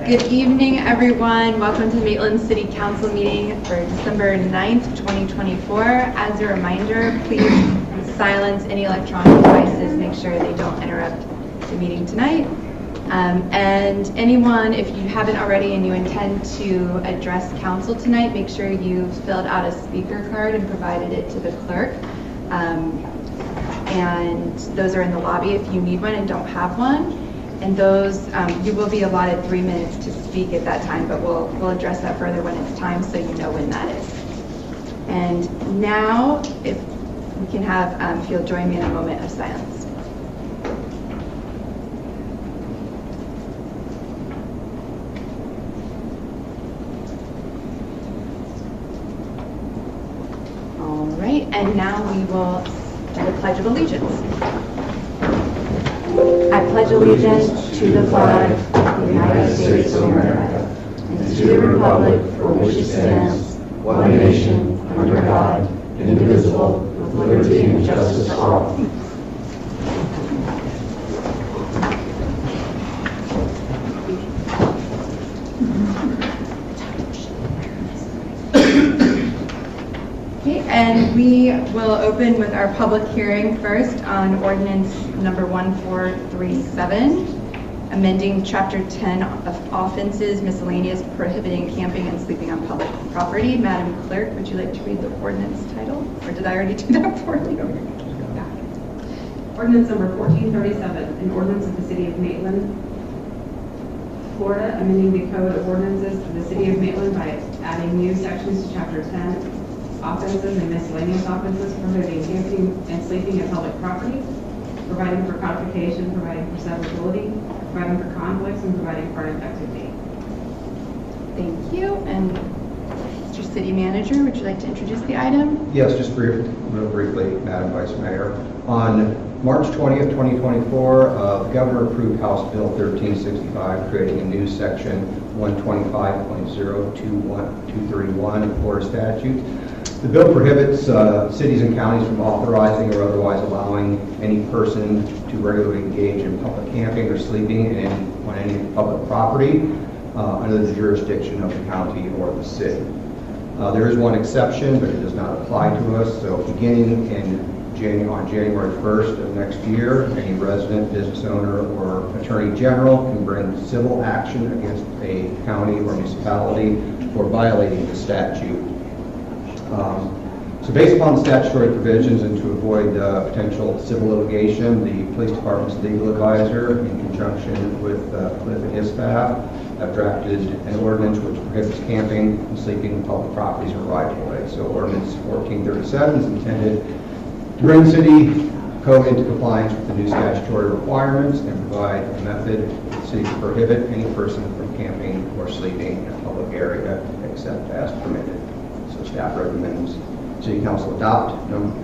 Good evening, everyone. Welcome to the Maitland City Council meeting for December 9th, 2024. As a reminder, please silence any electronic devices. Make sure they don't interrupt the meeting tonight. And anyone, if you haven't already and you intend to address council tonight, make sure you've filled out a speaker card and provided it to the clerk. And those are in the lobby if you need one and don't have one. And those, you will be allotted 3 minutes to speak at that time, but we'll address that further when it's time so you know when that is. And now, if we can have, if you'll join me in a moment of silence. All right, and now we will do the Pledge of Allegiance. I pledge allegiance to the flag of the United States of America and to the republic for which it stands, one nation, under God, indivisible, with liberty and justice for all. Okay, and we will open with our public hearing first on ordinance number 1437, amending chapter 10 of offenses, miscellaneous, prohibiting camping and sleeping on public property. Madam Clerk, would you like to read the ordinance title? Or did I already do that for you? Ordinance number 1437, an ordinance of the City of Maitland, Florida, amending the Code of Ordinances of the City of Maitland by adding new sections to chapter 10, offenses and miscellaneous offenses, prohibiting camping and sleeping at public property, providing for codification, providing for severability, providing for conflicts, and providing for an effective date. Thank you. And Mr. City Manager, would you like to introduce the item? Yes, just real briefly, Madam Vice Mayor. On March 20th, 2024, the Governor approved House Bill 1365, creating a new section 125.021-231 of Florida statute. The bill prohibits cities and counties from authorizing or otherwise allowing any person to regularly engage in public camping or sleeping on any public property under the jurisdiction of the county or the city. There is one exception, but it does not apply to us. So beginning on January 1st of next year, any resident, business owner, or attorney general can bring civil action against a county or municipality for violating the statute. So based upon the statutory provisions and to avoid potential civil litigation, the police department's legal advisor, in conjunction with Cliff and his staff, have drafted an ordinance which prohibits camping and sleeping in public properties or right-of-way. So ordinance 1437 is intended to bring the city code into compliance with the new statutory requirements and provide a method for the city to prohibit any person from camping or sleeping in a public area except as permitted. So staff recommends City Council adopt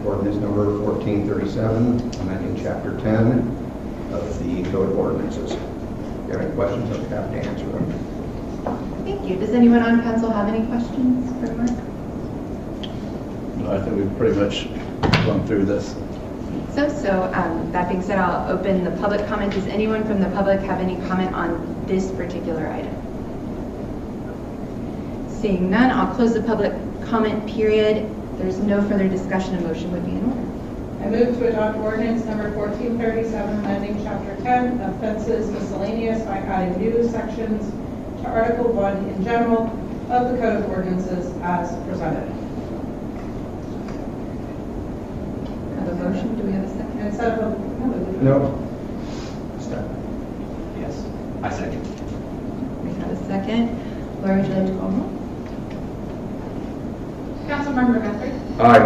ordinance number 1437, amending chapter 10 of the Code of Ordinances. If you have any questions, I'll be happy to answer them. Thank you. Does anyone on council have any questions for Mark? No, I think we've pretty much gone through this. So that being said, I'll open the public comment. Does anyone from the public have any comment on this particular item? Seeing none, I'll close the public comment period. There's no further discussion. A motion would be in order. I move to adopt ordinance number 1437, amending chapter 10, offenses miscellaneous by adding new sections to article 1 in general of the Code of Ordinances as presented. Have a motion. Do we have a second? And set up a... No. Yes. I second. We have a second. Laura, would you like to call roll? Councilmember Guthrie. Aye.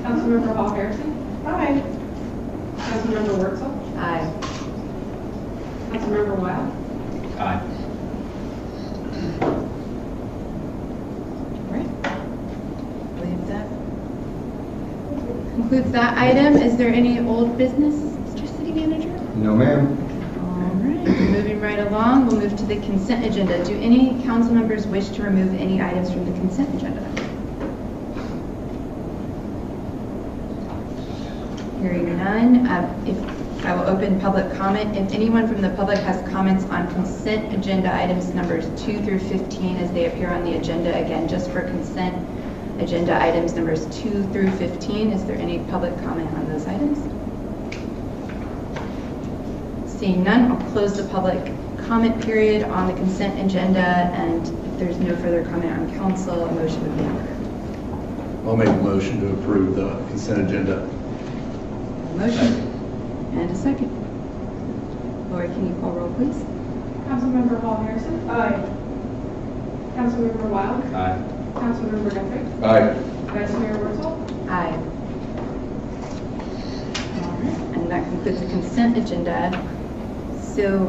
Councilmember Hall Harrison. Aye. Councilmember Wurtzel. Aye. Councilmember Wild. Aye. All right. I believe that concludes that item. Is there any old business, Mr. City Manager? No, ma'am. All right. Moving right along, we'll move to the consent agenda. Do any council members wish to remove any items from the consent agenda? Hearing none. If I will open public comment. If anyone from the public has comments on consent agenda items numbers 2 through 15 as they appear on the agenda, again, just for consent agenda items numbers 2 through 15, is there any public comment on those items? Seeing none, I'll close the public comment period on the consent agenda, and if there's no further comment on council, a motion would be in order. I'll make a motion to approve the consent agenda. Motion and a second. Lori, can you call roll, please? Councilmember Hall Harrison. Aye. Councilmember Wild. Aye. Councilmember Guthrie. Aye. Vice Mayor Wurzel. Aye. All right, and that concludes the consent agenda. So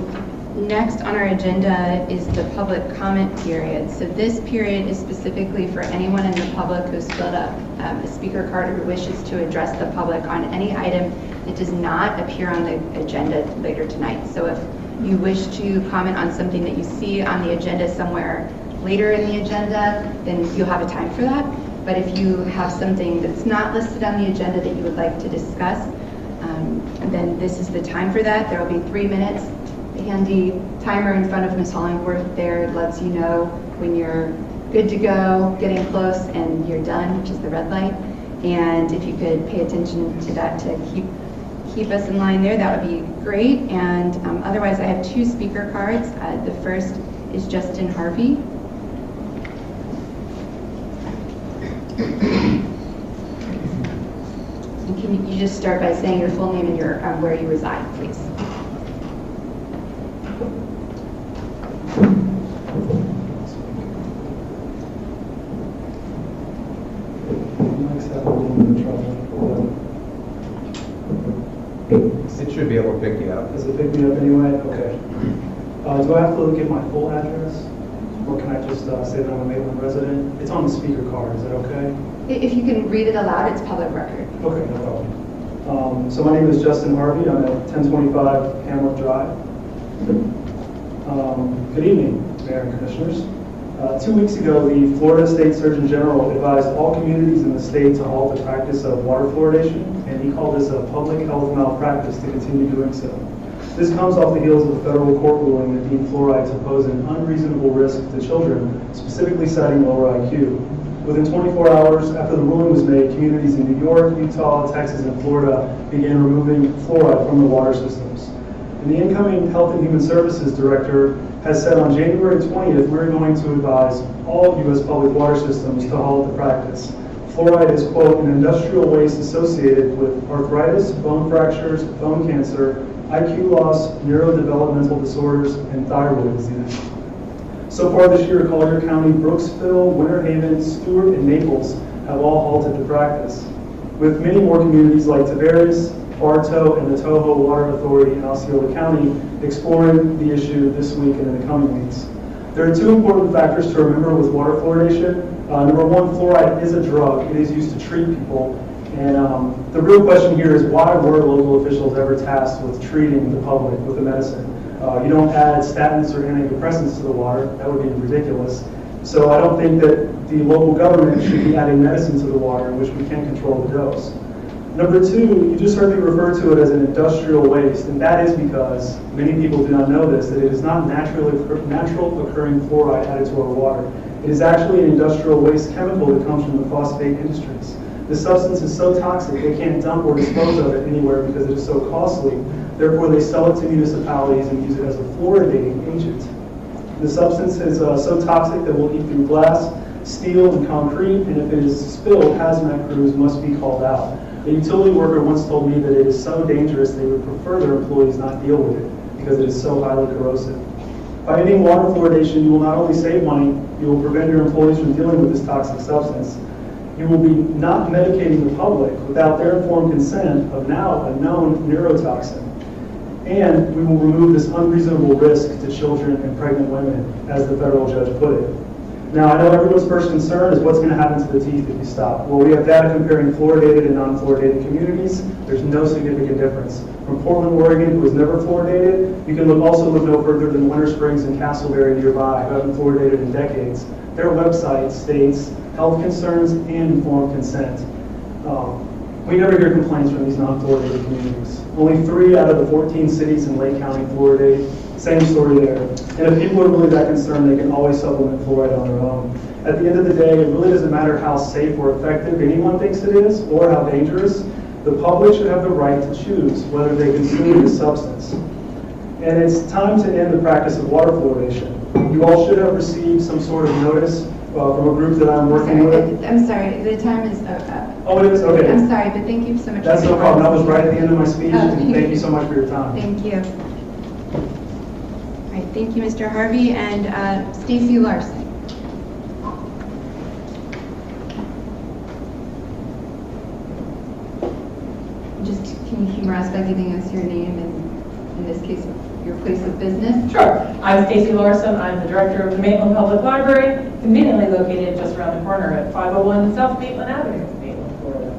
next on our agenda is the public comment period. So this period is specifically for anyone in the public who's filled up a speaker card or who wishes to address the public on any item that does not appear on the agenda later tonight. So if you wish to comment on something that you see on the agenda somewhere later in the agenda, then you'll have a time for that. But if you have something that's not listed on the agenda that you would like to discuss, then this is the time for that. There will be 3 minutes. The handy timer in front of Ms. Hollingworth there lets you know when you're good to go, getting close, and you're done, which is the red light. And if you could pay attention to that to keep us in line there, that would be great. And otherwise, I have 2 speaker cards. The first is Justin Harvey. And can you just start by saying your full name and your where you reside, please? It should be able to pick you up. Does it pick me up anyway? Okay. Do I have to give my full address? Or can I just say that I'm a Maitland resident? It's on the speaker card, is that okay? If you can read it aloud, it's public record. Okay, no problem. So my name is Justin Harvey. I'm at 1025 Hamlet Drive. Good evening, Mayor and Commissioners. 2 weeks ago, the Florida State Surgeon General advised all communities in the state to halt the practice of water fluoridation, and he called this a public health malpractice to continue doing so. This comes off the heels of a federal court ruling that deemed fluoride to pose an unreasonable risk to children, specifically citing lower IQ. Within 24 hours after the ruling was made, communities in New York, Utah, Texas, and Florida began removing fluoride from the water systems. And the incoming Health and Human Services Director has said on January 20th, we're going to advise all U.S. public water systems to halt the practice. Fluoride is, quote, an industrial waste associated with arthritis, bone fractures, bone cancer, IQ loss, neurodevelopmental disorders, and thyroid disease. So far this year, Collier County, Brooksville, Winter Haven, Stewart, and Naples have all halted the practice, with many more communities like Tavares, Bartow, and the Toho Water Authority in Osceola County exploring the issue this week and in the coming weeks. There are 2 important factors to remember with water fluoridation. Number 1, fluoride is a drug. It is used to treat people. And the real question here is, why were local officials ever tasked with treating the public with the medicine? You don't add statins or antidepressants to the water. That would be ridiculous. So I don't think that the local government should be adding medicine to the water in which we can't control the dose. Number 2, you just heard me refer to it as an industrial waste, and that is because many people do not know this, that it is not natural occurring fluoride added to our water. It is actually an industrial waste chemical that comes from the phosphate industries. This substance is so toxic they can't dump or dispose of it anywhere because it is so costly. Therefore, they sell it to municipalities and use it as a fluoridating agent. The substance is so toxic that will eat through glass, steel, and concrete, and if it is spilled, hazmat crews must be called out. A utility worker once told me that it is so dangerous they would prefer their employees not deal with it because it is so highly corrosive. By ending water fluoridation, you will not only save money, you will prevent your employees from dealing with this toxic substance. You will be not medicating the public without their informed consent of now a known neurotoxin. And we will remove this unreasonable risk to children and pregnant women, as the federal judge put it. Now, I know everyone's first concern is what's going to happen to the teeth if you stop. Well, we have data comparing fluoridated and non-fluoridated communities. There's no significant difference. From Portland, Oregon, who was never fluoridated, you can also look no further than Winter Springs and Castleberry nearby, who haven't fluoridated in decades. Their website states health concerns and informed consent. We never hear complaints from these non-fluoridated communities. Only 3 out of the 14 cities in Lake County fluoridate. Same story there. And if people are really that concerned, they can always supplement fluoride on their own. At the end of the day, it really doesn't matter how safe or effective anyone thinks it is or how dangerous. The public should have the right to choose whether they consume this substance. And it's time to end the practice of water fluoridation. You all should have received some sort of notice from a group that I'm working with. I'm sorry, the time is up. Oh, it is? Okay. I'm sorry, but thank you so much. That's for no your problem. That was words. right at the end of my speech, Oh, and thank you so much for your time. Thank you. All right, thank you, Mr. Harvey, and Stacy Larson. Just, can you humor us by giving us your name and, in this case, your place of business? Sure. I'm Stacy Larson. I'm the director of the Maitland Public Library, conveniently located just around the corner at 501 South Maitland Avenue, Maitland, Florida.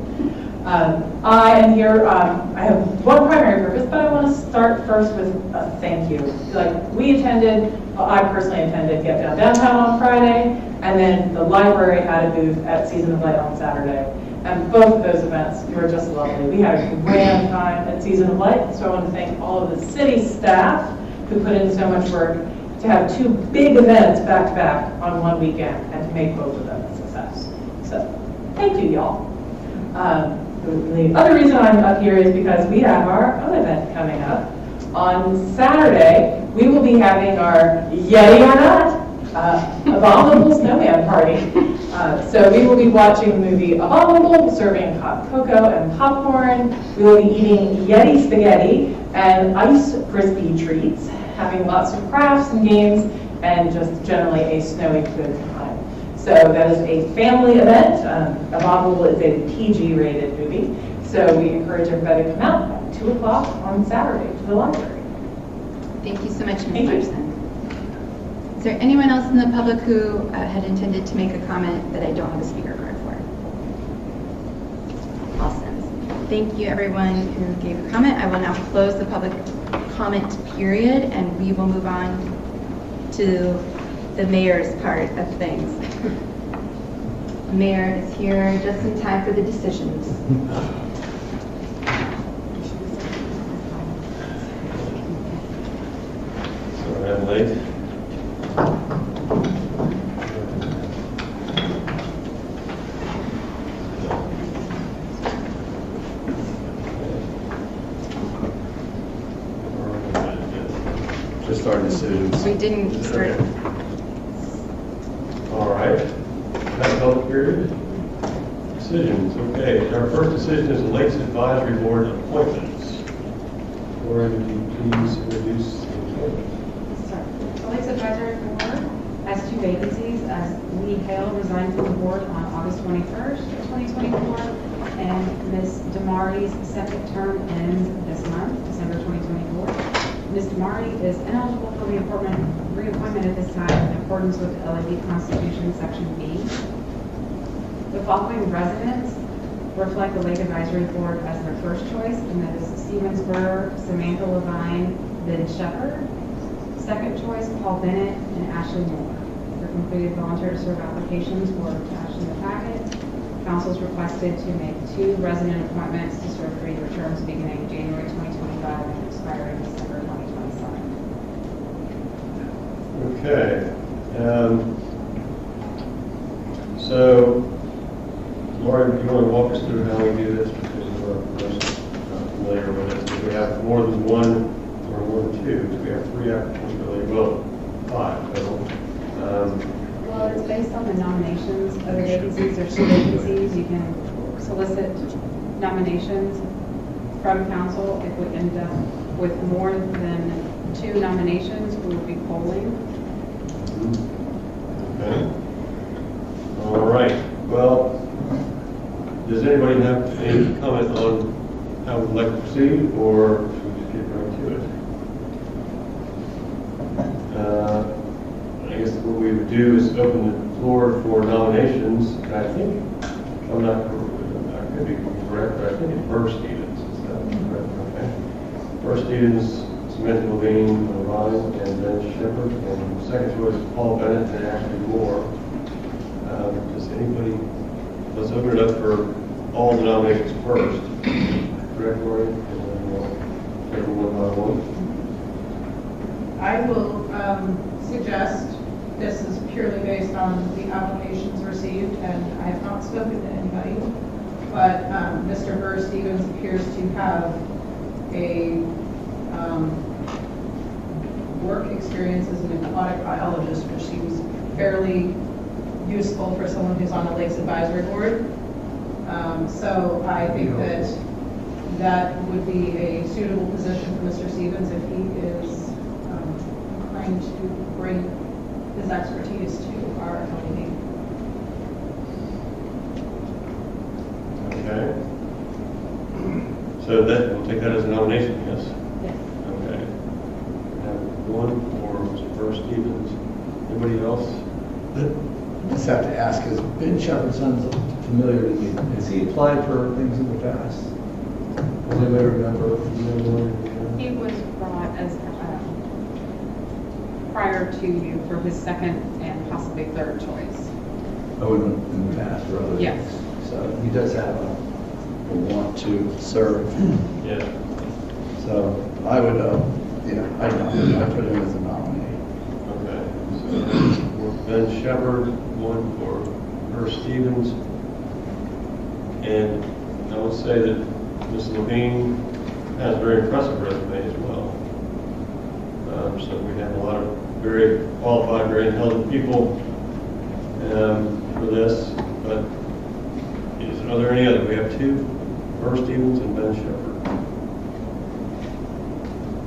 I am here, I have one primary purpose, but I want to start first with a thank you. Like, we attended, well, I personally attended Get Down Downtown on Friday, and then the library had a booth at Season of Light on Saturday. And both of those events were just lovely. We had a grand time at Season of Light, so I want to thank all of the city staff who put in so much work to have 2 big events back to back on one weekend and to make both of them a success. So, thank you, y'all. The other reason I'm up here is because we have our own event coming up. On Saturday, we will be having our Yeti or Not Abominable Snowman Party. So we will be watching the movie Abominable, serving hot cocoa and popcorn. We will be eating Yeti spaghetti and ice crispy treats, having lots of crafts and games, and just generally a snowy good time. So that is a family event. Abominable is a PG-rated movie. So we encourage everybody to come out at 2 o'clock on Saturday to the library. Thank you so much, Ms. Thank you. Larson. Is there anyone else in the public who had intended to make a comment that I don't have a speaker card for? Awesome. Thank you, everyone who gave a comment. I will now close the public comment period, and we will move on to the mayor's part of things. The mayor is here just in time for the decisions. Sorry I'm late. Just our decisions. We didn't start. All right. That public period. Decisions. Okay. Our first decision is the Lakes Advisory Board appointments. Laura, would you please introduce the appointment? The Lakes Advisory Board has 2 vacancies, as Lee Hale resigned from the board on August 21st, 2024, and Ms. Damari's second term ends this month, December 2024. Ms. Damari is ineligible for reappointment at this time in accordance with LAB Constitution, Section B. The following residents reflect the Lake Advisory Board as their first choice, and that is Stevens Burr, Samantha Levine, Ben Shepherd. Second choice, Paul Bennett and Ashley Moore. Their completed volunteer to serve applications were attached in the packet. Council is requested to make 2 resident appointments to serve 3-year terms beginning January 2025 and expiring December 2027. Okay. So, Laura, do you want to walk us through how we do this, because we're most familiar with it? Do we have more than 1 or more than 2? Do we have 3 applicants, really? Well, 5 total. Well, it's based on the nominations of the vacancies. There's 2 vacancies. You can solicit nominations from council. If we end up with more than 2 nominations, we will be polling. Okay. All right. Well, does anybody have any comment on how we'd like to proceed, or should we just get right to it? I guess what we would do is open the floor for nominations. I think, I could be correct, but I think it's Burr Stevens. Is that correct? Okay. Burr Stevens, Samantha Levine, Levine, and Ben Shepherd, and second choice is Paul Bennett and Ashley Moore. Does anybody, let's open it up for all the nominations first. Correct, Lori? And then we'll take them one by one. I will suggest, this is purely based on the applications received, and I have not spoken to anybody, but Mr. Burr Stevens appears to have a work experience as an aquatic biologist, which seems fairly useful for someone who's on a Lakes Advisory Board. So I think that would be a suitable position for Mr. Stevens if he is inclined to bring his expertise to our committee. Okay. So that, we'll take that as a nomination, yes? Yes. Okay. We have one for Mr. Burr Stevens. Anybody else? I just have to ask, is Ben Shepherd sounds familiar to me? Has he applied for things in the past? Does anybody remember? He was brought as prior to you for his second and possibly third choice. Oh, in the past for other Yes. things. So he does have a want to serve. Yeah. So I would, I'd put him as a nominee. Okay. So for Ben Shepherd, one for Burr Stevens. And I would say that Ms. Levine has a very impressive resume as well. So we have a lot of very qualified, very intelligent people for this. But are there any other? We have two, Burr Stevens and Ben Shepherd.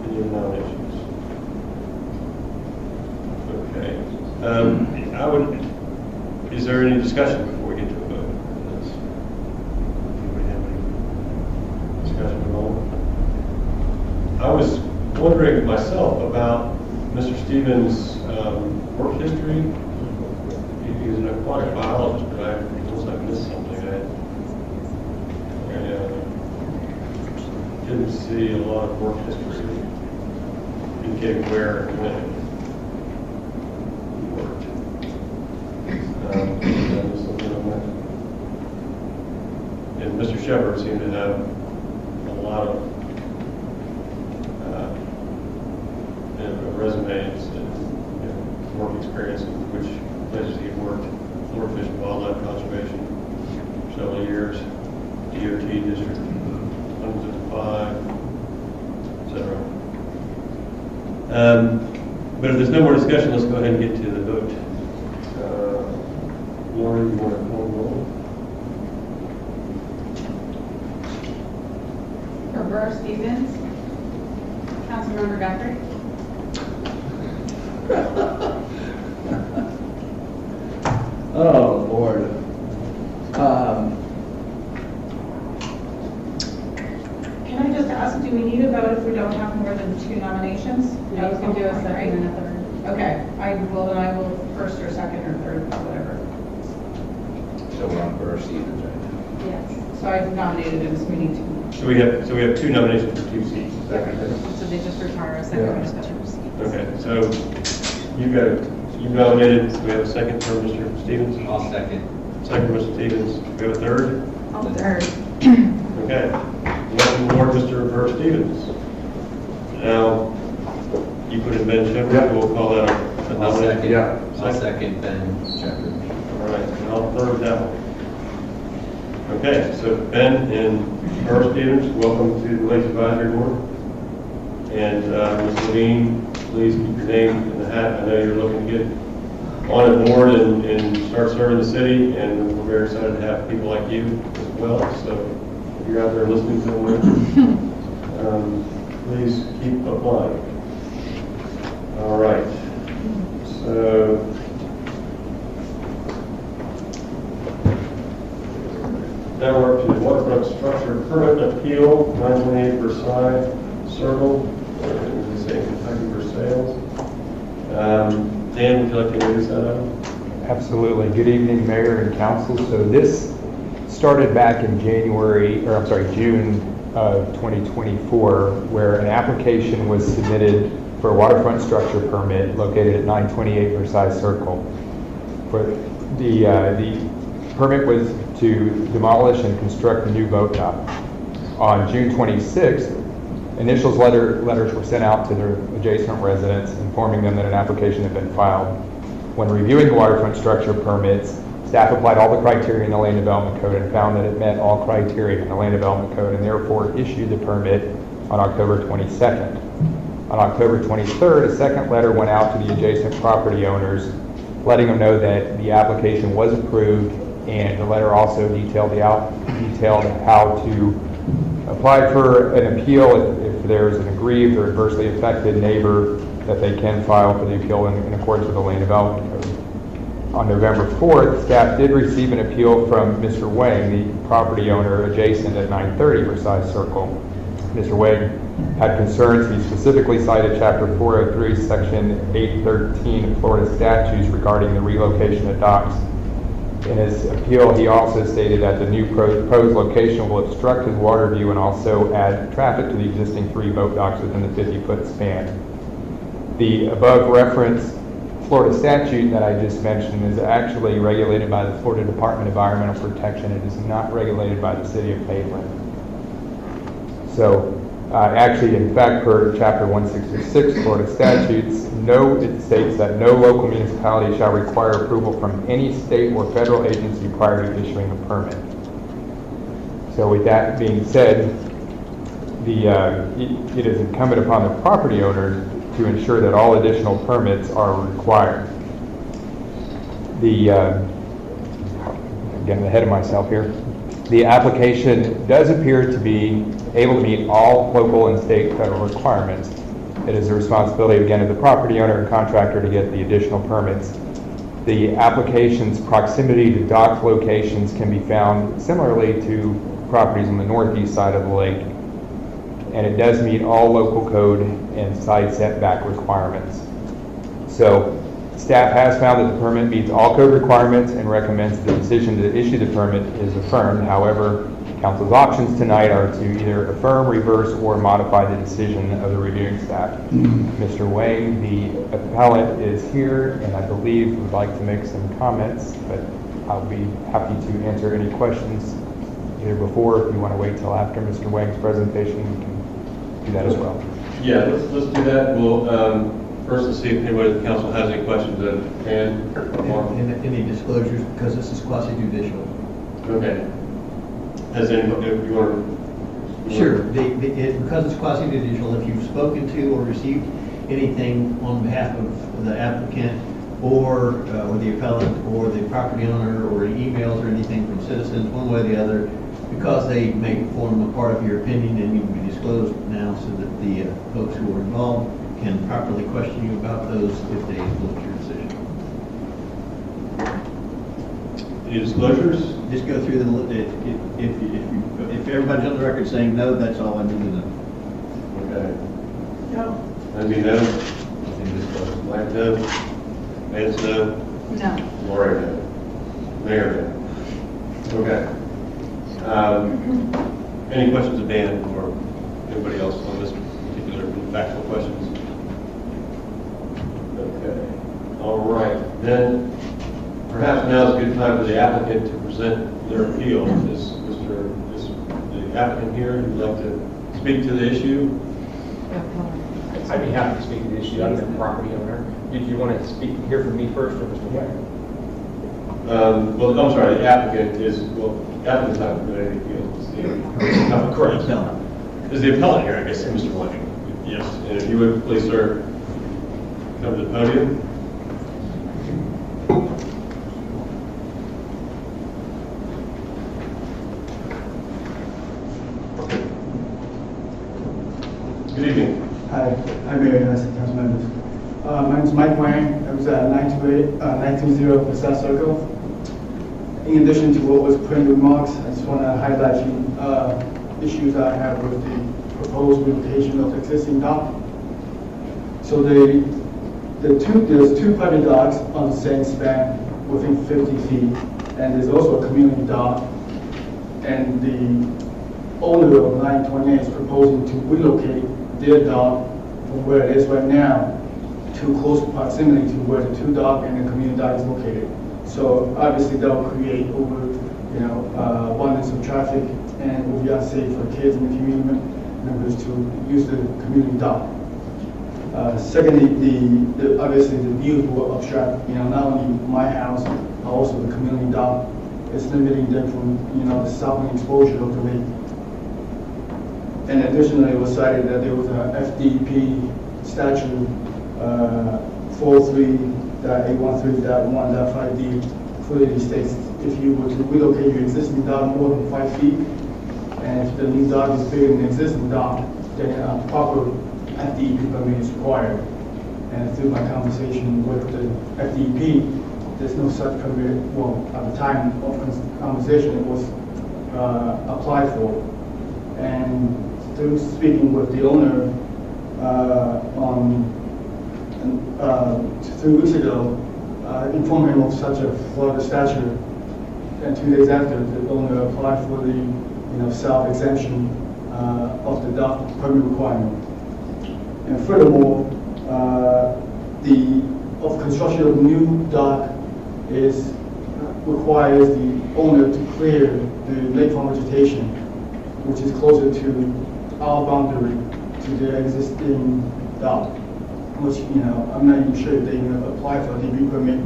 Any other nominations? Okay. Is there any discussion before we get to a vote on this? Anybody have any discussion at all? I was wondering myself about Mr. Stevens' work history. He's an aquatic biologist, but I missed something. I didn't see a lot of work history indicating where and when he worked. Did I miss something on that? And Mr. Shepherd seemed to have a lot of resumes and work experience in which places he worked, Florida Fish and Wildlife Conservation, several years, DOT District 155, etc. But if there's no more discussion, let's go ahead and get to the vote. Lori, you want to call the roll? For Burr Stevens, Councilmember Guthrie. Oh, Lord. Can I just ask, do we need a vote if we don't have more than two nominations? No, you can do a second and a third. Okay, I will first or second or third, whatever. So we're on Burr Stevens right now. Yes. So I've nominated him, so we need to. So we have two nominations for two seats. Is that correct? So they just require a second for special proceedings. Okay, so you nominated, so we have a second for Mr. Stevens? I'll second. Second for Mr. Stevens. We have a third? I'll third. Okay. Welcome aboard, Mr. Burr Stevens. Now, you put in Ben Shepherd, Yeah. we'll call that a I'll nomination. second. Yeah. I'll second Ben Shepherd. All right, and I'll third that one. Okay, so Ben and Burr Stevens, welcome to the Lakes Advisory Board. And Ms. Levine, please keep your name in the hat. I know you're looking to get on board and start serving the city, and we're very excited to have people like you as well. So if you're out there listening to them, please keep applying. All right. So now we're up to the waterfront structure permit appeal, 928 Versailles Circle, in the same Kentucky for sales. Dan, would you like to introduce that item? Absolutely. Good evening, Mayor and Council. So this started back in June of 2024, where an application was submitted for a waterfront structure permit located at 928 Versailles Circle. For the permit was to demolish and construct a new boat dock. On June 26th, initials letters were sent out to their adjacent residents informing them that an application had been filed. When reviewing the waterfront structure permits, staff applied all the criteria in the Land Development Code and found that it met all criteria in the Land Development Code and therefore issued the permit on October 22nd. On October 23rd, a second letter went out to the adjacent property owners, letting them know that the application was approved, and the letter also detailed how to apply for an appeal if there's an aggrieved or adversely affected neighbor, that they can file for the appeal in accordance with the Land Development Code. On November 4th, staff did receive an appeal from Mr. Wang, the property owner adjacent at 930 Versailles Circle. Mr. Wang had concerns. He specifically cited Chapter 403, Section 813 of Florida statutes regarding the relocation of docks. In his appeal, he also stated that the new proposed location will obstruct his water view and also add traffic to the existing 3 boat docks within the 50-foot span. The above referenced Florida statute that I just mentioned is actually regulated by the Florida Department of Environmental Protection. It is not regulated by the city of Maitland. So, actually, in fact, per Chapter 166 Florida statutes, it states that no local municipality shall require approval from any state or federal agency prior to issuing a permit. So with that being said, it is incumbent upon the property owners to ensure that all additional permits are required. Getting ahead of myself here. The application does appear to be able to meet all local and state federal requirements. It is the responsibility, again, of the property owner and contractor to get the additional permits. The application's proximity to dock locations can be found similarly to properties on the northeast side of the lake, and it does meet all local code and side setback requirements. So staff has found that the permit meets all code requirements and recommends the decision to issue the permit is affirmed. However, council's options tonight are to either affirm, reverse, or modify the decision of the reviewing staff. Mr. Wang, the appellant, is here and I believe would like to make some comments, but I'll be happy to answer any questions either before, if you want to wait till after Mr. Wang's presentation, we can do that as well. Yeah, let's do that. We'll first let's see if anybody in the council has any questions at hand. Any disclosures, because this is quasi-judicial. Okay. Has anybody, if you want to? Sure. Because it's quasi-judicial, if you've spoken to or received anything on behalf of the applicant or the appellant or the property owner, or emails or anything from citizens, one way or the other, because they may form a part of your opinion and need to be disclosed now so that the folks who are involved can properly question you about those if they influence your decision. Any disclosures? Just go through them. If everybody's on the record saying no, that's all I need to know. Okay. No. Lindsay, no? Nothing disclosed. Mike, no? Vance, no? No. Lori, no? Mayor, no? Okay. Any questions of Dan or anybody else on this particular factual questions? Okay. All right. Then perhaps now is a good time for the applicant to present their appeal. Is the applicant here who'd like to speak to the issue? I'd be happy to speak to the issue. I'm the property owner. Did you want to hear from me first or Mr. Wang? Well, I'm sorry, the applicant is, the applicant's not going to appeal. It's the correct. Is the appellant here, I guess, Mr. Wang? Yes. And if you would, please, sir, come to the podium. Good evening. Hi, Mayor and Council members. My name is Mike Wang. I was at 920 Versailles Circle. In addition to what was put in the remarks, I just want to highlight a few issues I have with the proposed relocation of existing dock. So there's two private docks on the same span within 50 feet, and there's also a community dock. And the owner of 928 is proposing to relocate their dock from where it is right now to close proximity to where the two dock and the community dock is located. So obviously that will create over abundance of traffic, and it will be unsafe for kids and the community members to use the community dock. Secondly, obviously the views will obstruct, not only my house, but also the community dock. It's limiting them from, the southern exposure of the lake. And additionally, it was cited that there was a FDP statute 403.813.1.5D clearly states if you were to relocate your existing dock more than 5 feet, and if the new dock is bigger than the existing dock, then a proper FDP permit is required. And through my conversation with the FDP, there's no such permit. Well, at the time of conversation, it was applied for. And through speaking with the owner 3 weeks ago, informed him of such a Florida statute, and 2 days after, the owner applied for the self-exemption of the dock permit requirement. And furthermore, the construction of new dock requires the owner to clear the lakefront vegetation, which is closer to our boundary to the existing dock, which, I'm not even sure if they apply for a DB permit.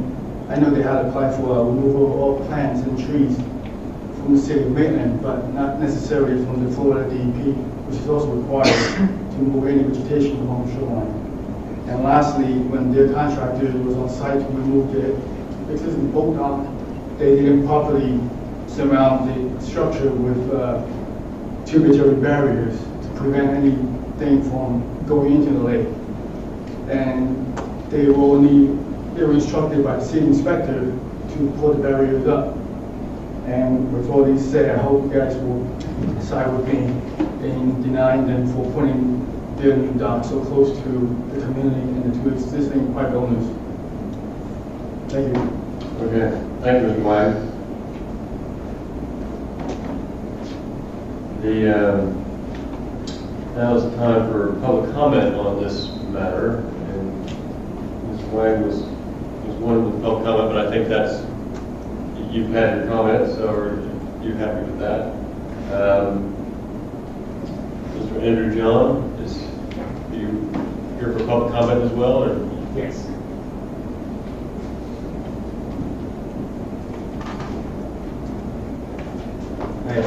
I know they had applied for removal of plants and trees from the city of Maitland, but not necessarily from the Florida DEP, which is also required to remove any vegetation along the shoreline. And lastly, when their contractor was on site to remove the existing boat dock, they didn't properly surround the structure with tributary barriers to prevent anything from going into the lake. And they were instructed by the city inspector to put the barriers up. And with all these said, I hope you guys will side with me in denying them for putting their new dock so close to the community and the 2 existing private owners. Thank you. Okay, thank you, Mr. Wang. Now is the time for public comment on this matter. And Ms. Wang was one with public comment, but I think you've had your comments, so are you happy with that? Mr. Andrew John, are you here for public comment as well, or? Yes.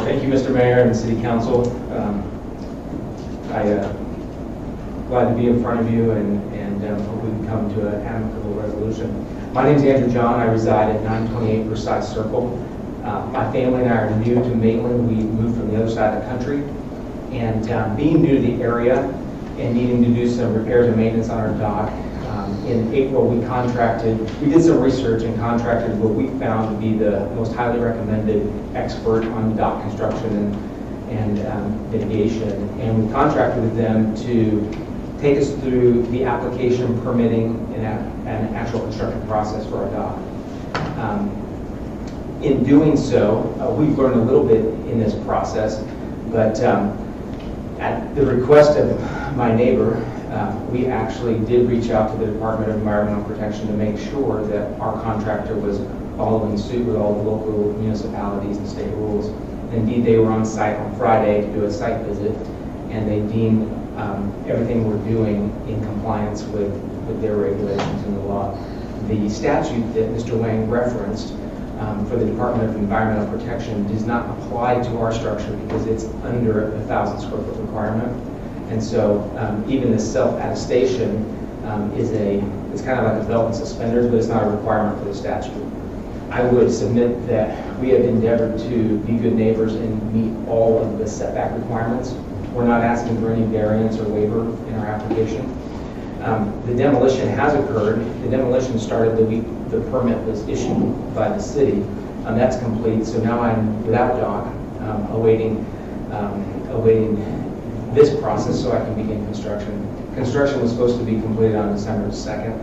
Thank you, Mr. Mayor and the City Council. Glad to be in front of you and hope we can come to an amicable resolution. My name is Andrew John. I reside at 928 Versailles Circle. My family and I are new to Maitland. We moved from the other side of the country. And being new to the area and needing to do some repairs and maintenance on our dock, in April we did some research and contracted what we found to be the most highly recommended expert on dock construction and mitigation. And we contracted with them to take us through the application, permitting, and actual construction process for our dock. In doing so, we've learned a little bit in this process, but at the request of my neighbor, we actually did reach out to the Department of Environmental Protection to make sure that our contractor was following suit with all the local municipalities and state rules. Indeed, they were on site on Friday to do a site visit, and they deemed everything we're doing in compliance with their regulations and the law. The statute that Mr. Wang referenced for the Department of Environmental Protection does not apply to our structure because it's under a 1,000 square foot requirement. And so even the self-attestation it's kind of like a belt and suspenders, but it's not a requirement for the statute. I would submit that we have endeavored to be good neighbors and meet all of the setback requirements. We're not asking for any variance or waiver in our application. The demolition has occurred. The demolition started the week the permit was issued by the city. That's complete, so now I'm without dock, awaiting this process so I can begin construction. Construction was supposed to be completed on December 2nd,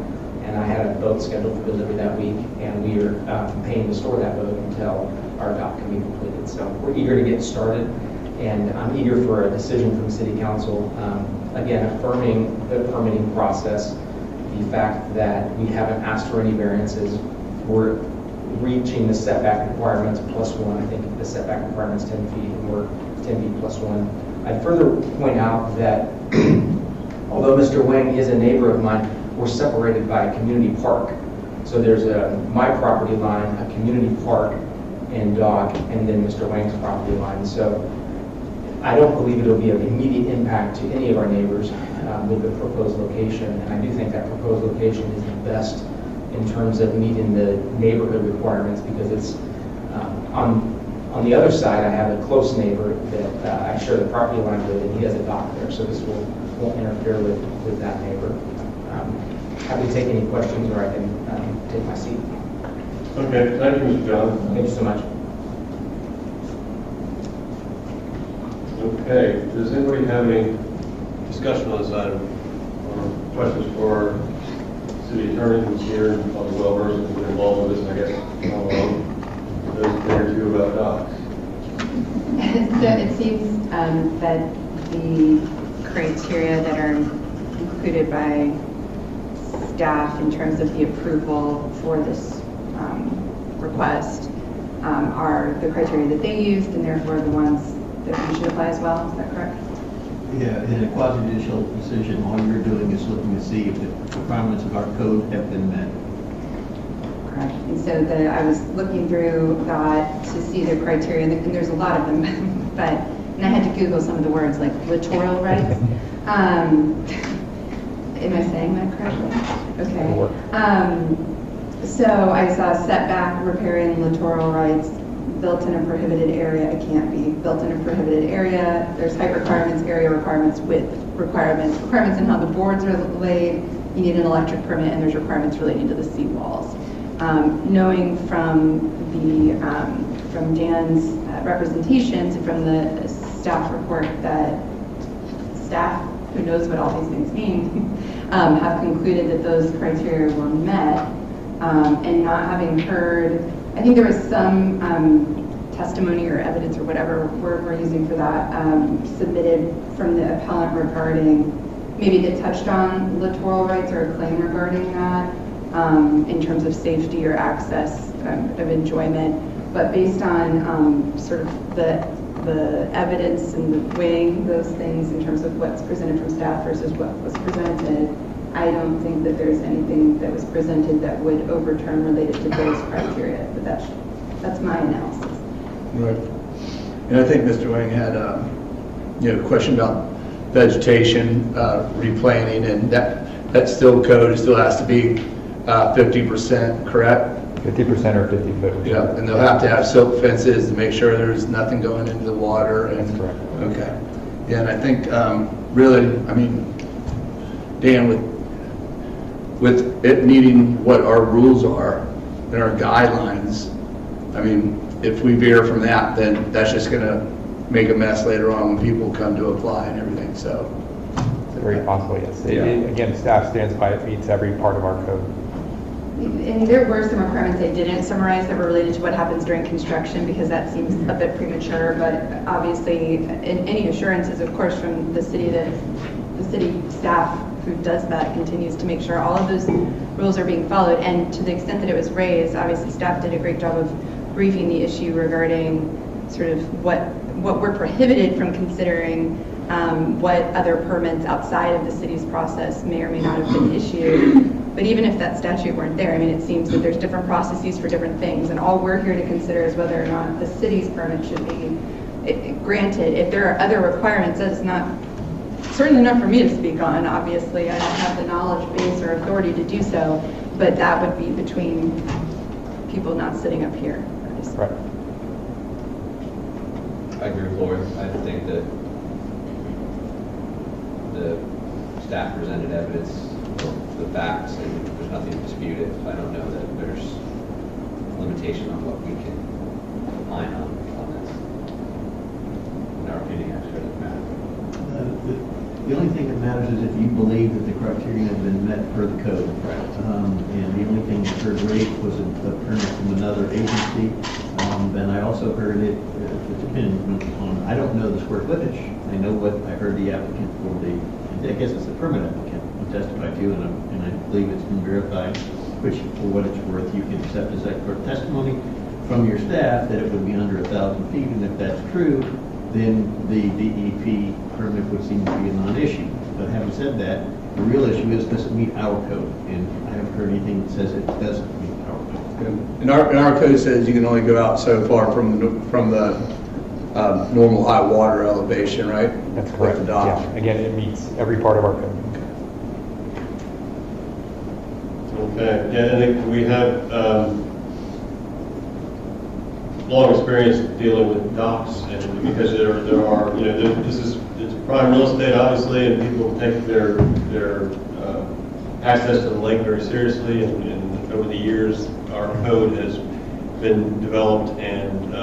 and I had a boat scheduled for delivery that week, and we are paying to store that boat until our dock can be completed. So we're eager to get started, and I'm eager for a decision from City Council, again, affirming the permitting process, the fact that we haven't asked for any variances. We're reaching the setback requirements plus one. I think the setback requirement's 10 feet and we're 10 feet plus one. I'd further point out that although Mr. Wang is a neighbor of mine, we're separated by a community park. So there's my property line, a community park and dock, and then Mr. Wang's property line. So I don't believe it'll be of immediate impact to any of our neighbors with the proposed location. And I do think that proposed location is the best in terms of meeting the neighborhood requirements because it's on the other side, I have a close neighbor that I share the property line with, and he has a dock there. So this won't interfere with that neighbor. Happy to take any questions, or I can take my seat. Okay, thank you, Mr. John. Thank you so much. Okay, does anybody have any discussion on this item? Or questions for our city attorney who's here and probably well versed and been involved with this, I guess, how long? There's a thing or two about docs. So it seems that the criteria that are included by staff in terms of the approval for this request are the criteria that they used and therefore the ones that we should apply as well. Is that correct? Yeah, in a quasi-judicial decision, all you're doing is looking to see if the requirements of our code have been met. Correct. And so I was looking through that to see the criteria, and there's a lot of them, and I had to Google some of the words like littoral rights. Am I saying that correctly? Okay. So I saw setback, riparian, littoral rights, built in a prohibited area. It can't be built in a prohibited area. There's height requirements, area requirements, width requirements in how the boards are laid. You need an electric permit, and there's requirements relating to the seawalls. Knowing from Dan's representations and from the staff report that staff who knows what all these things mean have concluded that those criteria were met, and not having heard, I think there was some testimony or evidence or whatever word we're using for that submitted from the appellant regarding maybe that touched on littoral rights or a claim regarding that. In terms of safety or access of enjoyment, but based on sort of the evidence and the weighing those things in terms of what's presented from staff versus what was presented, I don't think that there's anything that was presented that would overturn related to those criteria, but that's my analysis. Right. And I think Mr. Wang had a question about vegetation, replanting, and that still code, it still has to be 50%, correct? 50% or 50 foot. Yeah, and they'll have to have silt fences to make sure there's nothing going into the water. And, that's correct. Okay. Yeah, and I think really, I mean, Dan, with it needing what our rules are and our guidelines, I mean, if we veer from that, then that's just going to make a mess later on when people come to apply and everything. So, very possible, yes. Yeah. Again, staff stands by it, meets every part of our code. And there were some requirements I didn't summarize that were related to what happens during construction because that seems a bit premature, but obviously any assurances, of course, from the city that the city staff who does that continues to make sure all of those rules are being followed. And to the extent that it was raised, obviously staff did a great job of briefing the issue regarding sort of what we're prohibited from considering, what other permits outside of the city's process may or may not have been issued. But even if that statute weren't there, I mean, it seems that there's different processes for different things, and all we're here to consider is whether or not the city's permit should be granted. If there are other requirements, that is certainly not for me to speak on, obviously. I don't have the knowledge base or authority to do so, but that would be between people not sitting up here. Right. I agree with Lori. I think that the staff presented evidence, the facts, and there's nothing to dispute it. I don't know that there's limitation on what we can opine on this. In our opinion, actually, doesn't matter. The only thing that matters is if you believe that the criteria have been met per the code. Right. And the only thing that heard rate was a permit from another agency. And I also heard it depends on, I don't know the square footage. I know what I heard the applicant for I guess it's the permit applicant who testified to, and I believe it's been verified which for what it's worth, you can accept as expert testimony from your staff that it would be under 1,000 feet, and if that's true, then the DEP permit would seem to be a non-issue. But having said that, the real issue is, does it meet our code? And I haven't heard anything that says it doesn't meet our code. And our code says you can only go out so far from the normal high water elevation, right? That's With correct. the dock. Yeah. Again, it meets every part of our code. Okay, yeah, and then we have long experience dealing with docks, and because there are, it's prime real estate, obviously, and people take their access to the lake very seriously, and over the years, our code has been developed and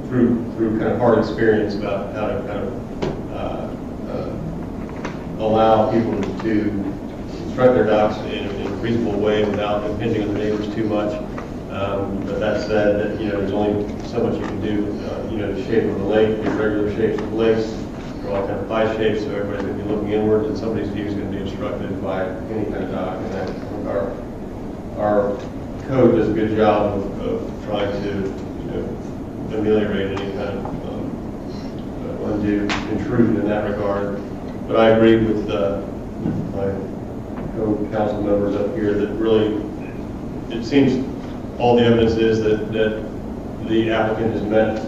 through kind of hard experience about how to kind of allow people to construct their docks in a reasonable way without impinging on the neighbors too much. But that said, that there's only so much you can do. The shape of the lake, the irregular shapes of lakes, they're all kind of pie shapes, so everybody's going to be looking inward, and somebody's view is going to be obstructed by any kind of dock. And that our code does a good job of trying to ameliorate any kind of undue intrusion in that regard. But I agree with my co-council members up here that really, it seems all the evidence is that the applicant has met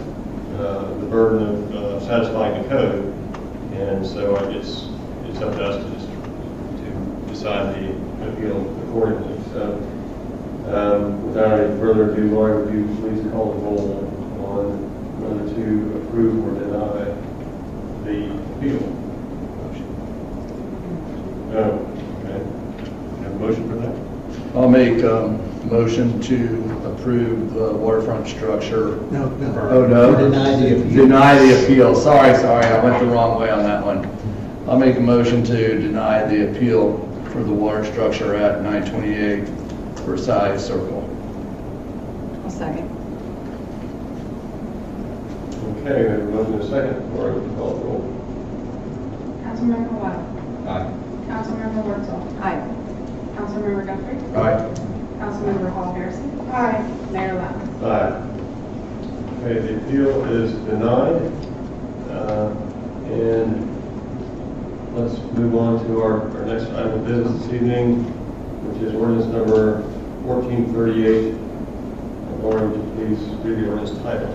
the burden of satisfying the code, and so it's up to us to decide the appeal accordingly. So without any further ado, Lori, would you please call the roll on whether to approve or deny the appeal? No. Okay. Have a motion for that? I'll make motion to approve the waterfront structure. No. Oh, no? Deny the appeal. Deny the appeal. Sorry, I went the wrong way on that one. I'll make a motion to deny the appeal for the water structure at 928 Versailles Circle. I'll second. Okay, we have a motion and a second. Lori, would you call the roll? Councilmember Wild. Aye. Councilmember Wurzel. Aye. Councilmember Guthrie. Aye. Councilmember Hall Harrison. Aye. Mayor Loud. Aye. Okay, the appeal is denied. And let's move on to our next item of business this evening, which is ordinance number 1438. Lori, would you please read the ordinance title?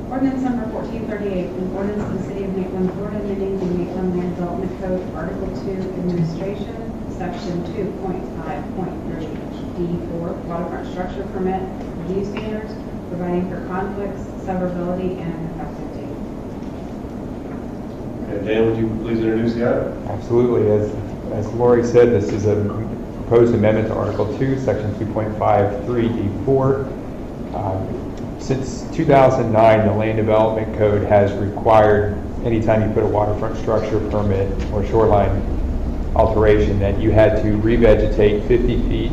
Ordinance number 1438, an ordinance of the City of Maitland, Florida, amending the Maitland Land Development Code, Article 2, Administration, Section 2.5.3D4, Waterfront Structure Permit, Review Standards, providing for conflicts, severability, and an effective date. Okay, Dan, would you please introduce the item? Absolutely. As Lori said, this is a proposed amendment to Article 2, Section 2.53D4. Since 2009, the Land Development Code has required anytime you put a waterfront structure permit or shoreline alteration that you had to revegetate 50 feet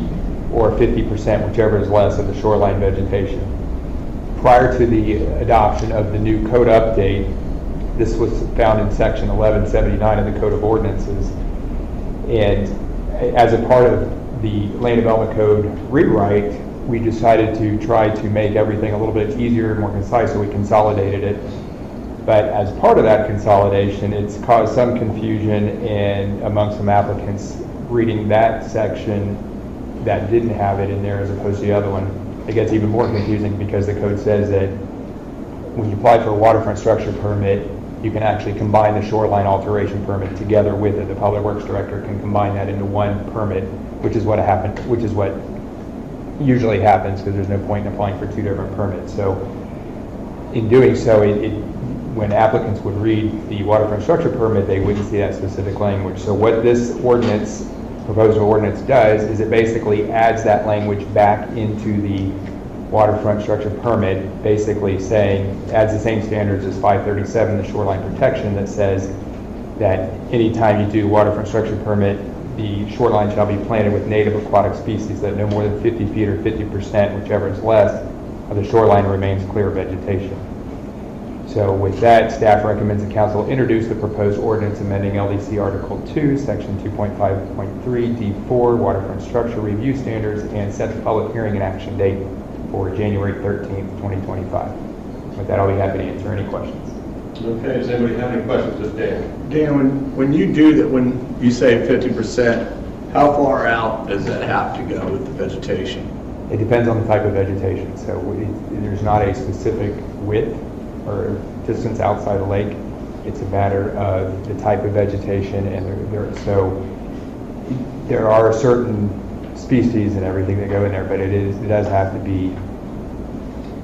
or 50%, whichever is less, of the shoreline vegetation. Prior to the adoption of the new code update, this was found in Section 1179 of the Code of Ordinances. And as a part of the Land Development Code rewrite, we decided to try to make everything a little bit easier and more concise, so we consolidated it. But as part of that consolidation, it's caused some confusion among some applicants reading that section that didn't have it in there as opposed to the other one. It gets even more confusing because the code says that when you apply for a waterfront structure permit, you can actually combine the shoreline alteration permit together with it. The Public Works Director can combine that into one permit, which is what usually happens because there's no point in applying for two different permits. So in doing so, when applicants would read the waterfront structure permit, they wouldn't see that specific language. So what this proposed ordinance does is it basically adds that language back into the waterfront structure permit, basically adds the same standards as 537, the shoreline protection, that says that anytime you do waterfront structure permit, the shoreline shall be planted with native aquatic species that no more than 50 feet or 50%, whichever is less, of the shoreline remains clear of vegetation. So with that, staff recommends the council introduce the proposed ordinance amending LDC Article 2, Section 2.5.3 D4, waterfront structure review standards, and set the public hearing and action date for January 13th, 2025. With that, I'll be happy to answer any questions. Okay, does anybody have any questions of Dan? Dan, when you do that, when you say 50%, how far out does that have to go with the vegetation? It depends on the type of vegetation. So there's not a specific width or distance outside the lake. It's a matter of the type of vegetation, and there are certain species and everything that go in there, but it does have to be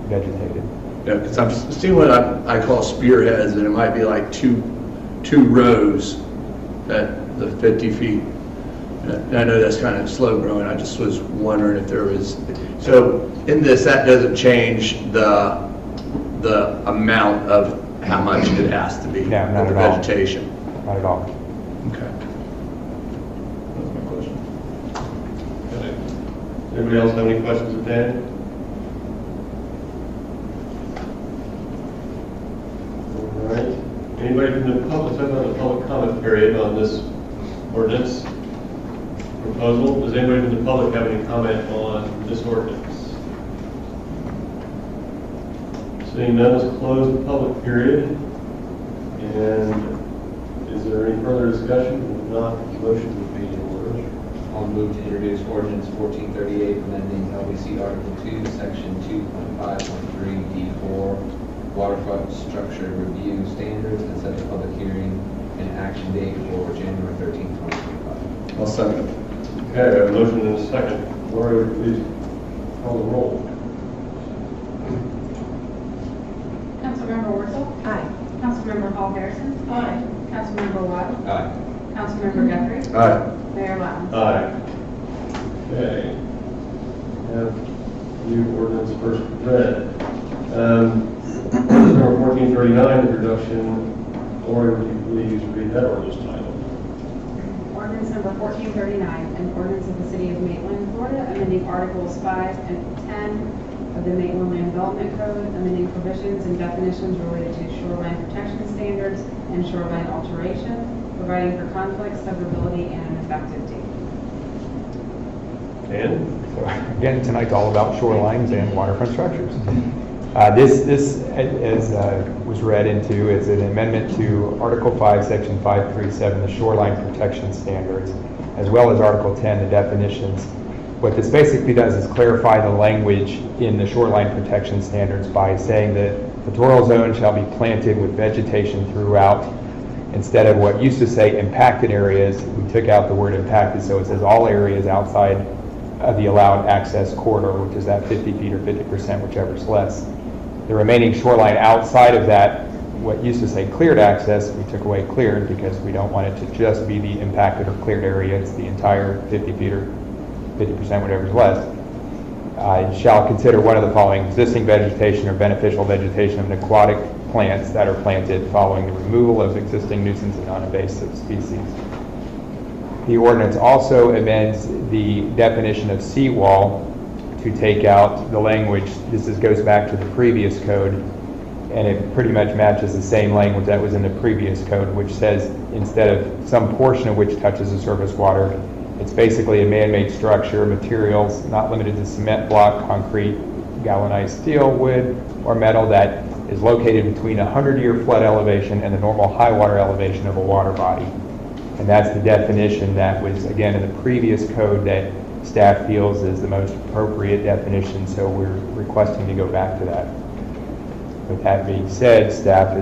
vegetated. Yeah, because I'm seeing what I call spearheads, and it might be like two rows at the 50 feet. And I know that's kind of slow growing. I just was wondering if there was, so in this, that doesn't change the amount of how much it has to be No, not with the at all. vegetation. Not at all. Okay. That's my question. Okay. Anybody else have any questions of Dan? All right. Anybody from the public, let's have a public comment period on this ordinance proposal. Does anybody from the public have any comment on this ordinance? Seeing none, let's close the public period. And is there any further discussion? If not, the motion would be in order. I'll move to introduce ordinance 1438, amending LBC Article 2, Section 2.5.3 D4, waterfront structure review standards, and set the public hearing and action date for January 13th, 2025. I'll second it. Okay, I have a motion and a second. Lori, would you please call the roll? Councilmember Worcel? Aye. Councilmember Hall Harrison? Aye. Councilmember Waddle? Aye. Councilmember Guthrie? Aye. Mayor Lowndes? Aye. Okay. Have new ordinance first read. Ordinance number 1439, introduction. Lori, would you please read that ordinance title? Ordinance number 1439, an ordinance of the City of Maitland, Florida, amending Articles 5 and 10 of the Maitland Land Development Code, amending provisions and definitions related to shoreline protection standards and shoreline alteration, providing for conflict, severability, and an effective date. Dan? So again, tonight's all about shorelines and waterfront structures. This, as was read into, is an amendment to Article 5, Section 537, the shoreline protection standards, as well as Article 10, the definitions. What this basically does is clarify the language in the shoreline protection standards by saying that the littoral zone shall be planted with vegetation throughout. Instead of what used to say impacted areas, we took out the word impacted, so it says all areas outside of the allowed access corridor, which is that 50 feet or 50%, whichever is less. The remaining shoreline outside of that, what used to say cleared access, we took away cleared because we don't want it to just be the impacted or cleared area. It's the entire 50 feet or 50%, whatever is less. Shall consider one of the following: existing vegetation or beneficial vegetation of aquatic plants that are planted following the removal of existing nuisance and non-invasive species. The ordinance also amends the definition of seawall to take out the language. This goes back to the previous code, and it pretty much matches the same language that was in the previous code, which says instead of some portion of which touches the surface water, it's basically a man-made structure, materials not limited to cement block, concrete, galvanized steel, wood, or metal that is located between a 100-year flood elevation and the normal high water elevation of a water body. And that's the definition that was, again, in the previous code that staff feels is the most appropriate definition, so we're requesting to go back to that. With that being said, staff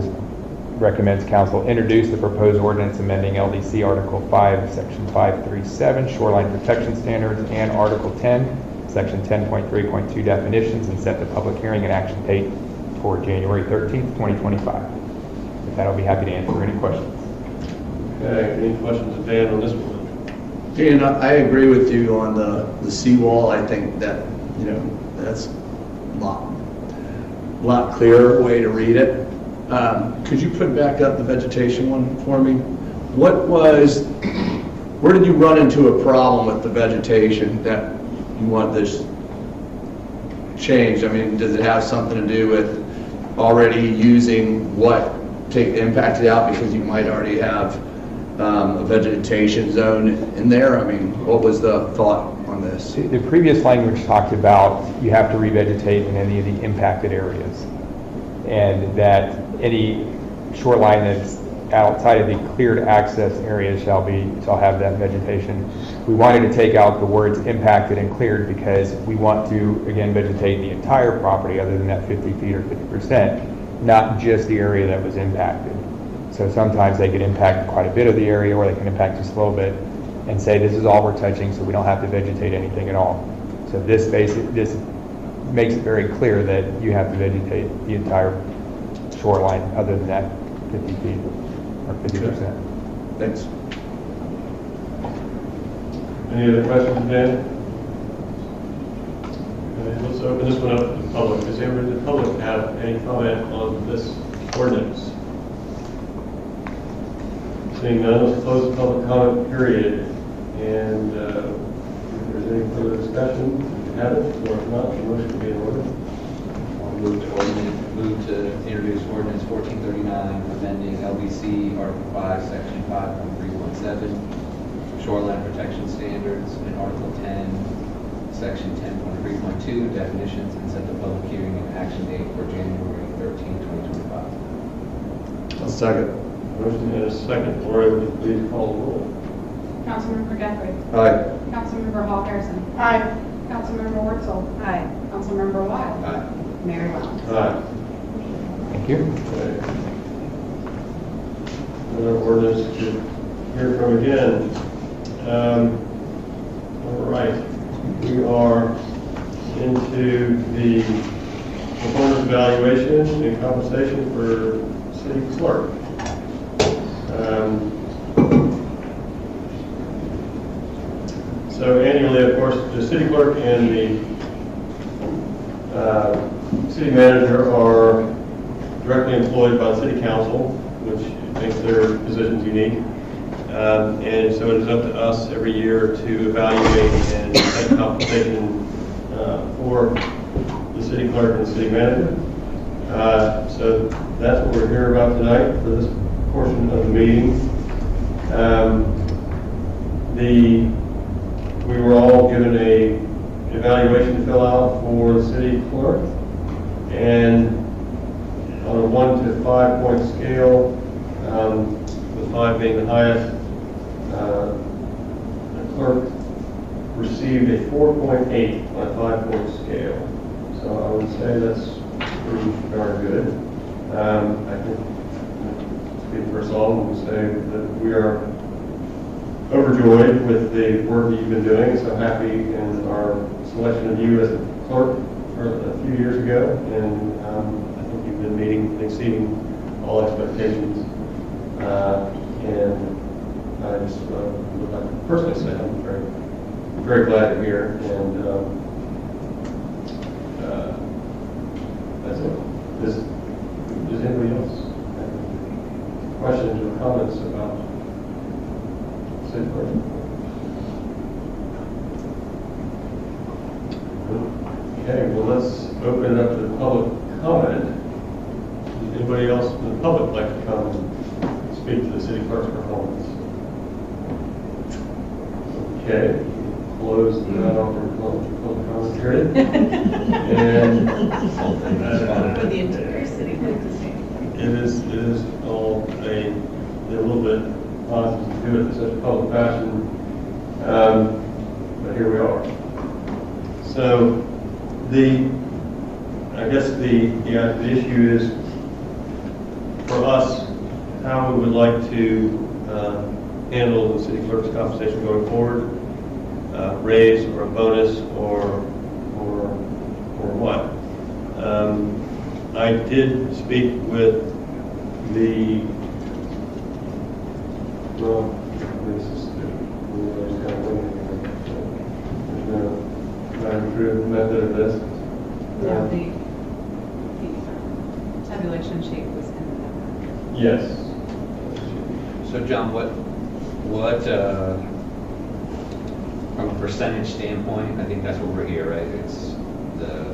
recommends council introduce the proposed ordinance amending LDC Article 5, Section 537, shoreline protection standards, and Article 10, Section 10.3.2 definitions, and set the public hearing and action date for January 13th, 2025. With that, I'll be happy to answer any questions. Okay, any questions of Dan on this one? Dan, I agree with you on the seawall. I think that, that's a lot clearer way to read it. Could you put back up the vegetation one for me? Where did you run into a problem with the vegetation that you want this changed? I mean, does it have something to do with already using what to impact it out because you might already have a vegetation zone in there? I mean, what was the thought on this? The previous language talked about you have to revegetate in any of the impacted areas, and that any shoreline that's outside of the cleared access area shall have that vegetation. We wanted to take out the words impacted and cleared because we want to, again, vegetate the entire property other than that 50 feet or 50%, not just the area that was impacted. So sometimes they could impact quite a bit of the area, or they can impact just a little bit and say this is all we're touching, so we don't have to vegetate anything at all. So this makes it very clear that you have to vegetate the entire shoreline other than that 50 feet or 50%. Thanks. Any other questions, Dan? Okay, let's open this one up to the public. Does anyone in the public have any comment on this ordinance? Seeing none, let's close the public comment period. And if there's any further discussion, you have it, or if not, the motion will be in order. I'll move to introduce ordinance 1439, amending LBC Article 5, Section 5.317, shoreline protection standards, and Article 10, Section 10.3.2, definitions, and set the public hearing and action date for January 13, 2025. I'll second. Motion and a second. Lori, would you please call the roll? Councilmember Guthrie. Aye. Councilmember Hall Harrison. Aye. Councilmember Wurzel. Aye. Councilmember Wild. Aye. Mayor Wells. Aye. Thank you. Okay. Another ordinance to hear from again. All right, we are into the performance evaluation and compensation for city clerk. So annually, of course, the city clerk and the city manager are directly employed by the city council, which makes their positions unique. And so it is up to us every year to evaluate and set compensation for the city clerk and the city manager. So that's what we're here about tonight for this portion of the meeting. We were all given a evaluation to fill out for the city clerk, and on a 1 to 5 point scale, with 5 being the highest, the clerk received a 4.8 on a 5 point scale. So I would say that's pretty darn good. I think, speak for us all, and say that we are overjoyed with the work that you've been doing. So happy in our selection of you as the clerk a few years ago, and I think you've been meeting and exceeding all expectations. And I just would like to personally say I'm very glad you're here, and that's it. Does anybody else have any questions or comments about city clerk? Okay, well, let's open it up to public comment. Does anybody else in the public like to come and speak to the city clerk's performance? Okay, close that off for public comment period. And For the entire city, like to say. it is all a little bit odd to do it in such a public fashion, but here we are. So I guess the issue is for us how we would like to handle the city clerk's compensation going forward, raise or a bonus or what. I did speak with the, well, this is kind of winging it. There's no time-approved method of this. No, the tabulation sheet was in the number. Yes. So John, what, from a percentage standpoint, I think that's what we're here, right? It's the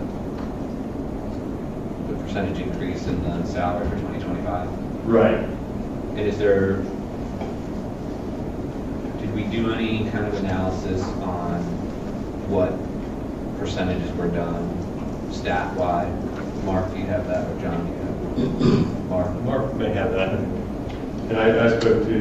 percentage increase in the salary for 2025. Right. And is there, did we do any kind of analysis on what percentages were done staff-wide? Mark, do you have that, or John, do you have that? Mark may have that. And I spoke to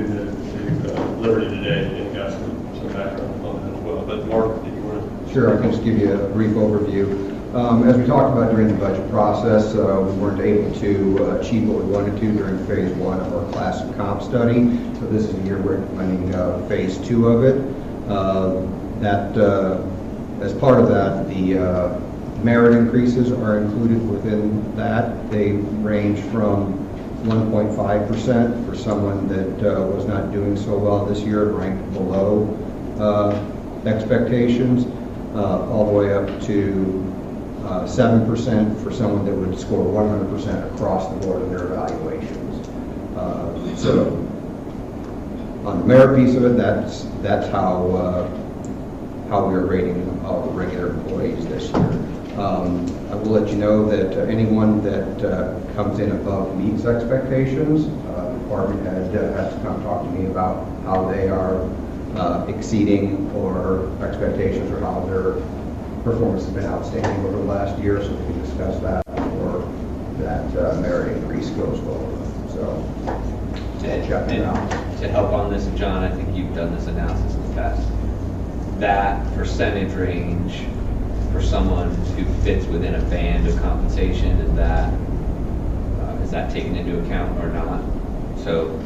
Liberty today and got some background on that as well. But Mark, did you want to? Sure, I can just give you a brief overview. As we talked about during the budget process, we weren't able to achieve what we wanted to during phase 1 of our class and comp study. So this is the year we're implementing phase 2 of it. As part of that, the merit increases are included within that. They range from 1.5% for someone that was not doing so well this year, ranked below expectations, all the way up to 7% for someone that would score 100% across the board in their evaluations. So on the merit piece of it, that's how we are rating our regular employees this year. I will let you know that anyone that comes in above meets expectations, the department head has to come talk to me about how they are exceeding or expectations or how their performance has been outstanding over the last year, so we can discuss that before that merit increase goes forward. So, check it out. To help on this, John, I think you've done this analysis in the past. That percentage range for someone who fits within a band of compensation, is that taken into account or not? So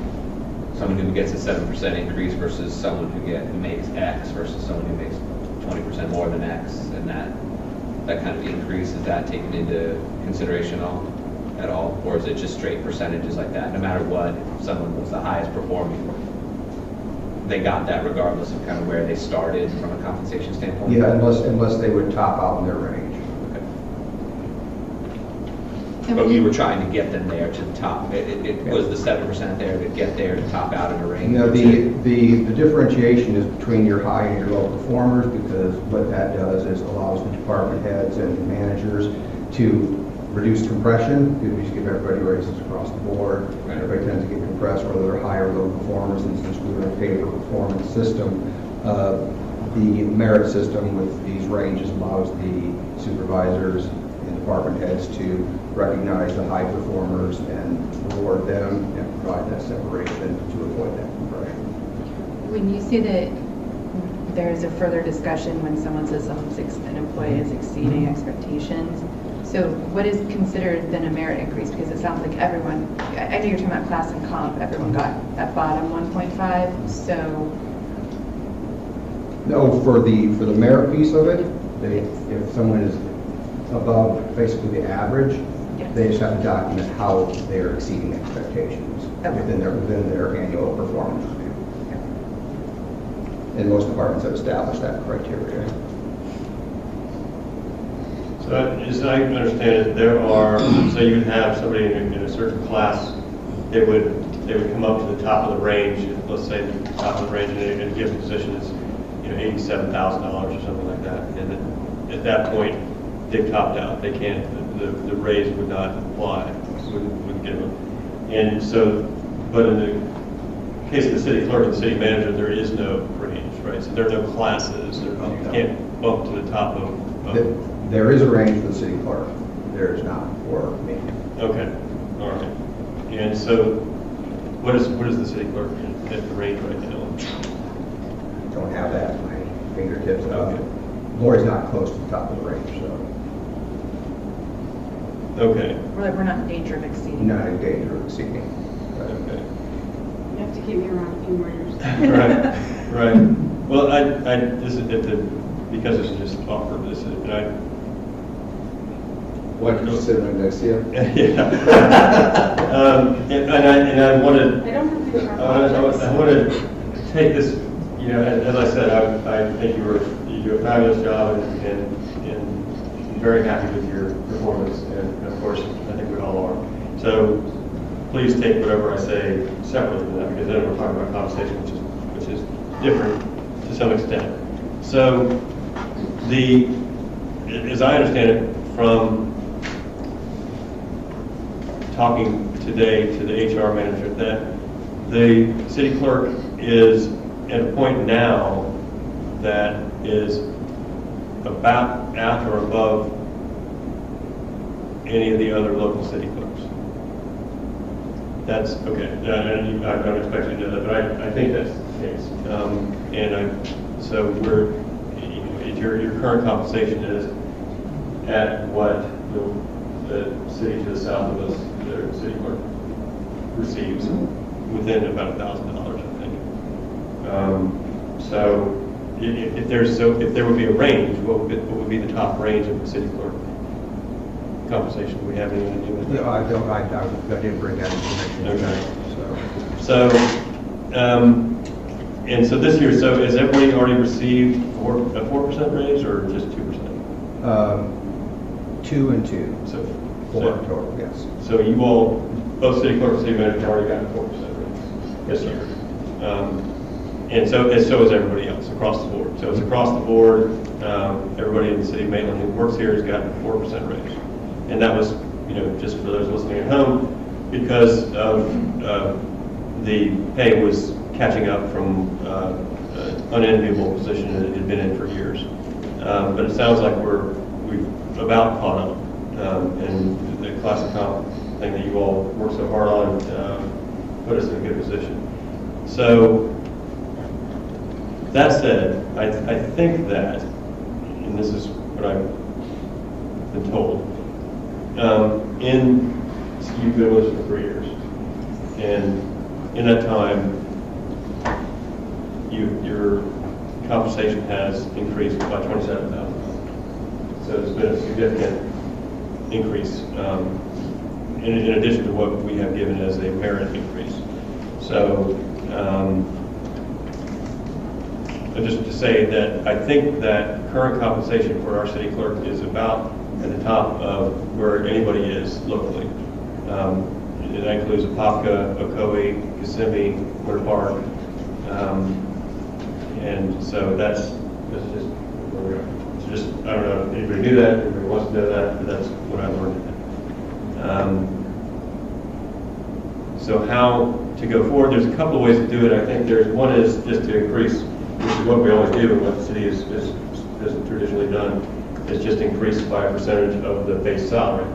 someone who gets a 7% increase versus someone who makes X versus someone who makes 20% more than X, and that kind of increase, is that taken into consideration at all? Or is it just straight percentages like that? No matter what, if someone was the highest performing, they got that regardless of kind of where they started from a compensation standpoint? Yeah, unless they would top out in their range. But we were trying to get them there to the top. It was the 7% there to get there to top out in a range. No, the differentiation is between your high and your low performers, because what that does is allows the department heads and managers to reduce compression, because we just give everybody raises across the board. Right. Everybody tends to get compressed, whether they're high or low performers, and since we're in a pay-for-performance system, the merit system with these ranges allows the supervisors and department heads to recognize the high performers and reward them and provide that separation to avoid that compression. When you say that there is a further discussion when someone says an employee is exceeding expectations, so what is considered then a merit increase? Because it sounds like everyone, I know you're talking about class and comp, everyone got that bottom 1.5, so. No, for the merit piece of it, if someone is above basically the average, Yes. they just have to document how they're exceeding expectations within their annual performance review. And most departments have established that criteria. So as I understand it, there are, so you would have somebody in a certain class, they would come up to the top of the range, let's say the top of the range in a given position is, $87,000 or something like that. And then at that point, they've topped out. They can't, the raise would not apply, wouldn't give them. And so, but in the case of the city clerk and the city manager, there is no range, right? So there are no classes, you can't bump to the top of. There is a range for the city clerk. There is not for me. Okay, all right. And so, what is the city clerk at the range right now? Don't have that at my fingertips. Lori's not close to the top of the range, so. Okay. We're not in danger of exceeding. Not in danger of exceeding. Okay. You have to keep me around a few more years. Right. Well, this is because it's just offered this, and I. What did you sit right next to you? Yeah. and I wanted. I don't have to. I want to take this. As I said, I think you do a fabulous job, and very happy with your performance, and of course, I think we all are. So please take whatever I say separately from that, because then we're talking about compensation, which is different to some extent. So as I understand it from talking today to the HR manager that the city clerk is at a point now that is about at or above any of the other local city clerks. That's, okay, and I don't expect you to know that, but I think that's the case. So your current compensation is at what the city to the south of us, the city clerk receives, within about $1,000, I think. So if there would be a range, what would be the top range of the city clerk compensation? Do we have any idea? No, I didn't bring that information. Okay. So, and so this year, so has everybody already received a 4% raise or just 2%? 2 and 2. So 4 total, yes. So you all, both city clerk and city manager, already got a 4% raise this year. And so has everybody else across the board. So it's across the board. Everybody in the city of Maitland who works here has gotten a 4% raise. And that was, just for those listening at home, because of the pay was catching up from an unenviable position that it had been in for years. But it sounds like we've about caught up. And the classic comp thing that you all worked so hard on put us in a good position. So that said, I think that, and this is what I've been told, you've been with us for 3 years, and in that time, your compensation has increased by $27,000. So there's been a significant increase in addition to what we have given as a merit increase. So just to say that I think that current compensation for our city clerk is about at the top of where anybody is locally. That includes Apopka, Ocoee, Kissimmee, Winter Park. And so that's just where we are. So just, I don't know if anybody knew that, anybody wants to know that, but that's what I learned. So how to go forward, there's a couple of ways to do it. I think one is just to increase, which is what we always do and what the city has traditionally done, is just increase by a percentage of the base salary.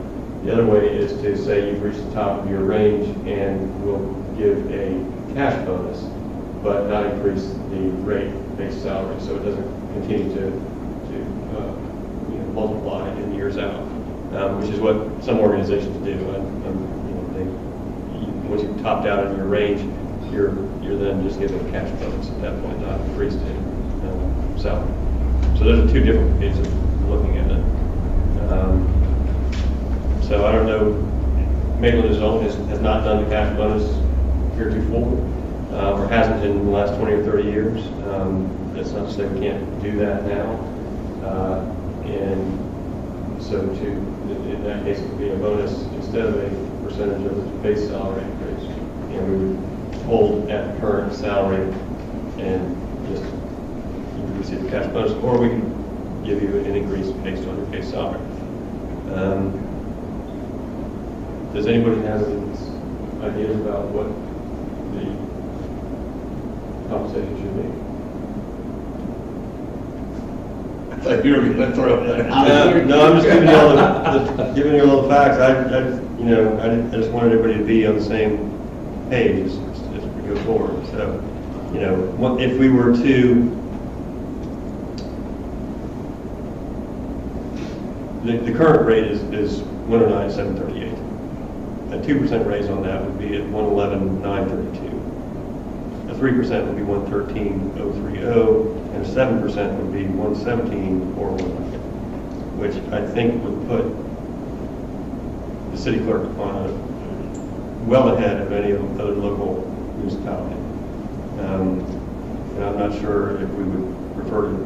The other way is to say you've reached the top of your range and we'll give a cash bonus, but not increase the rate base salary, so it doesn't continue to multiply in years out, which is what some organizations do. Once you've topped out in your range, you're then just given a cash bonus at that point, not increased in salary. So those are two different ways of looking at it. So I don't know, Maitland has not done the cash bonus heretofore, or hasn't in the last 20 or 30 years. That's not to say we can't do that now. And so in that case, it would be a bonus instead of a percentage of the base salary increase. And we would hold at the current salary and just you would receive a cash bonus, or we can give you an increase based on your base salary. Does anybody have any ideas about what the compensation should be? I thought you were going to throw that out. No, I'm just giving you all the facts. I just wanted everybody to be on the same page as we go forward. So, if we were to, the current rate is 109,738. A 2% raise on that would be at 111,932. A 3% would be 113,030, and a 7% would be 117,419, which I think would put the city clerk on well ahead of any other local municipality. And I'm not sure if we would prefer to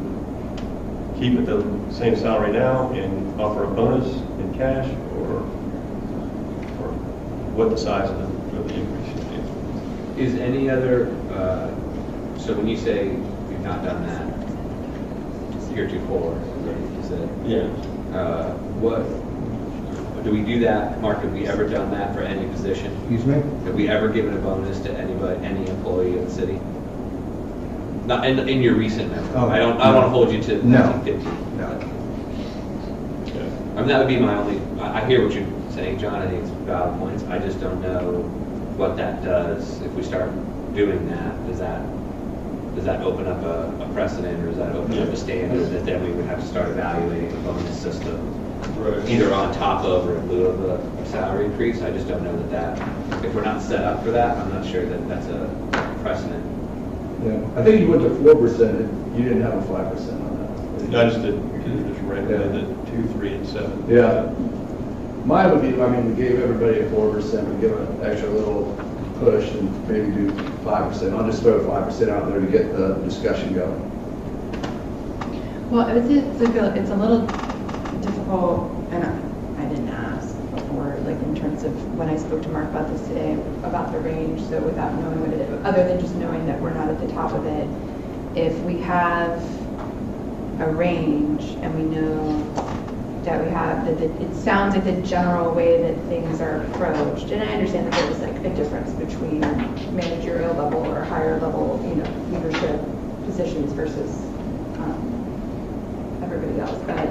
keep it the same salary now and offer a bonus in cash, or what the size of the increase should be. Is any other, so when you say you've not done that heretofore, is that? Yeah. What, Do we do that, Mark, have we ever done that for any position? Excuse me? Have we ever given a bonus to anybody, any employee of the city? Not in your recent memory. Oh, I don't want to hold you to No. 1950. No. I mean, that would be my only, I hear what you're saying, John, I think it's valid points. I just don't know what that does. If we start doing that, does that open up a precedent, or does that open up a standard that then we would have to start evaluating a bonus system? Right. Either on top of or in lieu of a salary increase? I just don't know that, if we're not set up for that, I'm not sure that that's a precedent. Yeah, I think you went to 4%, you didn't have a 5% on that. I just did, just recommended 2, 3, and 7. Yeah. Mine would be, I mean, we gave everybody a 4%, we give an extra little push and maybe do 5%. I'll just throw 5% out there to get the discussion going. Well, it's a little difficult, and I didn't ask before, like in terms of when I spoke to Mark about this today, about the range, so without knowing what it is, other than just knowing that we're not at the top of it, if we have a range and we know that we have, that it sounds like the general way that things are approached, and I understand that there's like a difference between managerial level or higher level, leadership positions versus everybody else, but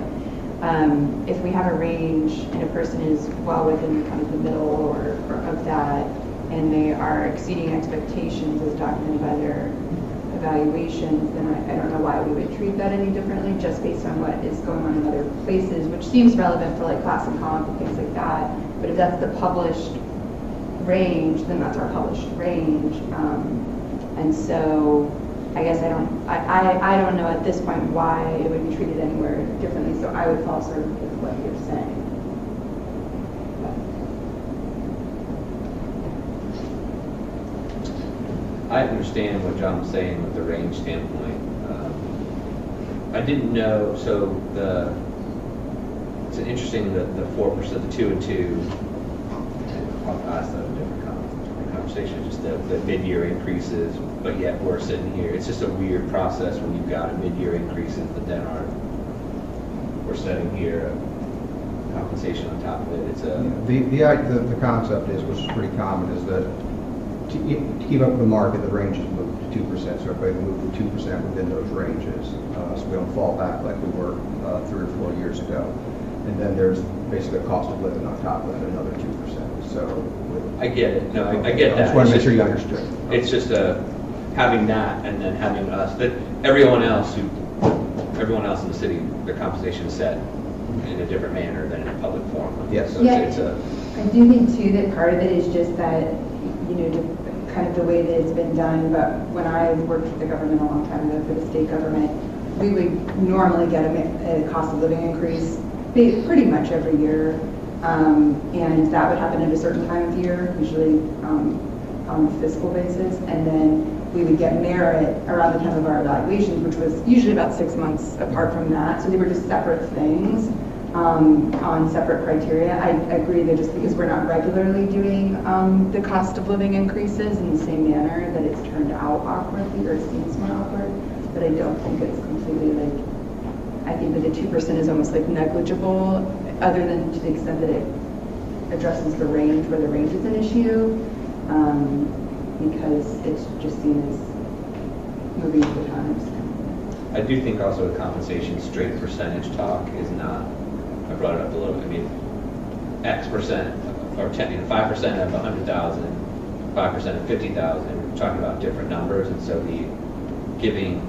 if we have a range and a person is well within kind of the middle or of that, and they are exceeding expectations as documented by their evaluations, then I don't know why we would treat that any differently, just based on what is going on in other places, which seems relevant for like class and comp and things like that. But if that's the published range, then that's our published range. And so I guess I don't know at this point why it would be treated anywhere differently, so I would fall sort of with what you're saying. I understand what John's saying with the range standpoint. I didn't know, so it's an interesting, the 4%, the 2 and 2, and I'll ask that in a different conversation, just the mid-year increases, but yet we're sitting here. It's just a weird process when you've got a mid-year increases, but then we're sitting here, compensation on top of it. It's The concept is, which is pretty common, is that to keep up with the market, the range is moved to 2%, so everybody can move to 2% within those ranges, so we don't fall back like we were 3 or 4 years ago. And then there's basically a cost of living on top of that, another 2%. So I get it. No, I get that. I just want to make sure you understood. It's just having that, and then having us, that everyone else in the city, their compensation is set in a different manner than in a public forum. Yes. So Yeah, it's I do think too that part of it is just that, kind of the way that it's been done, but when I worked for the government a long time ago for the state government, we would normally get a cost of living increase pretty much every year, and that would happen at a certain time of year, usually on a fiscal basis, and then we would get merit around the time of our evaluations, which was usually about 6 months apart from that, so they were just separate things. On separate criteria. I agree that just because we're not regularly doing the cost of living increases in the same manner, that it's turned out awkwardly, or it seems more awkward, but I don't think it's completely like, I think that the 2% is almost like negligible, other than to the extent that it addresses the range where the range is an issue, because it's just seen as moving with the times. I do think also the compensation straight percentage talk is not, I brought it up a little bit, I mean, X percent, or 5% of 100,000, 5% of 50,000, we're talking about different numbers, and so the giving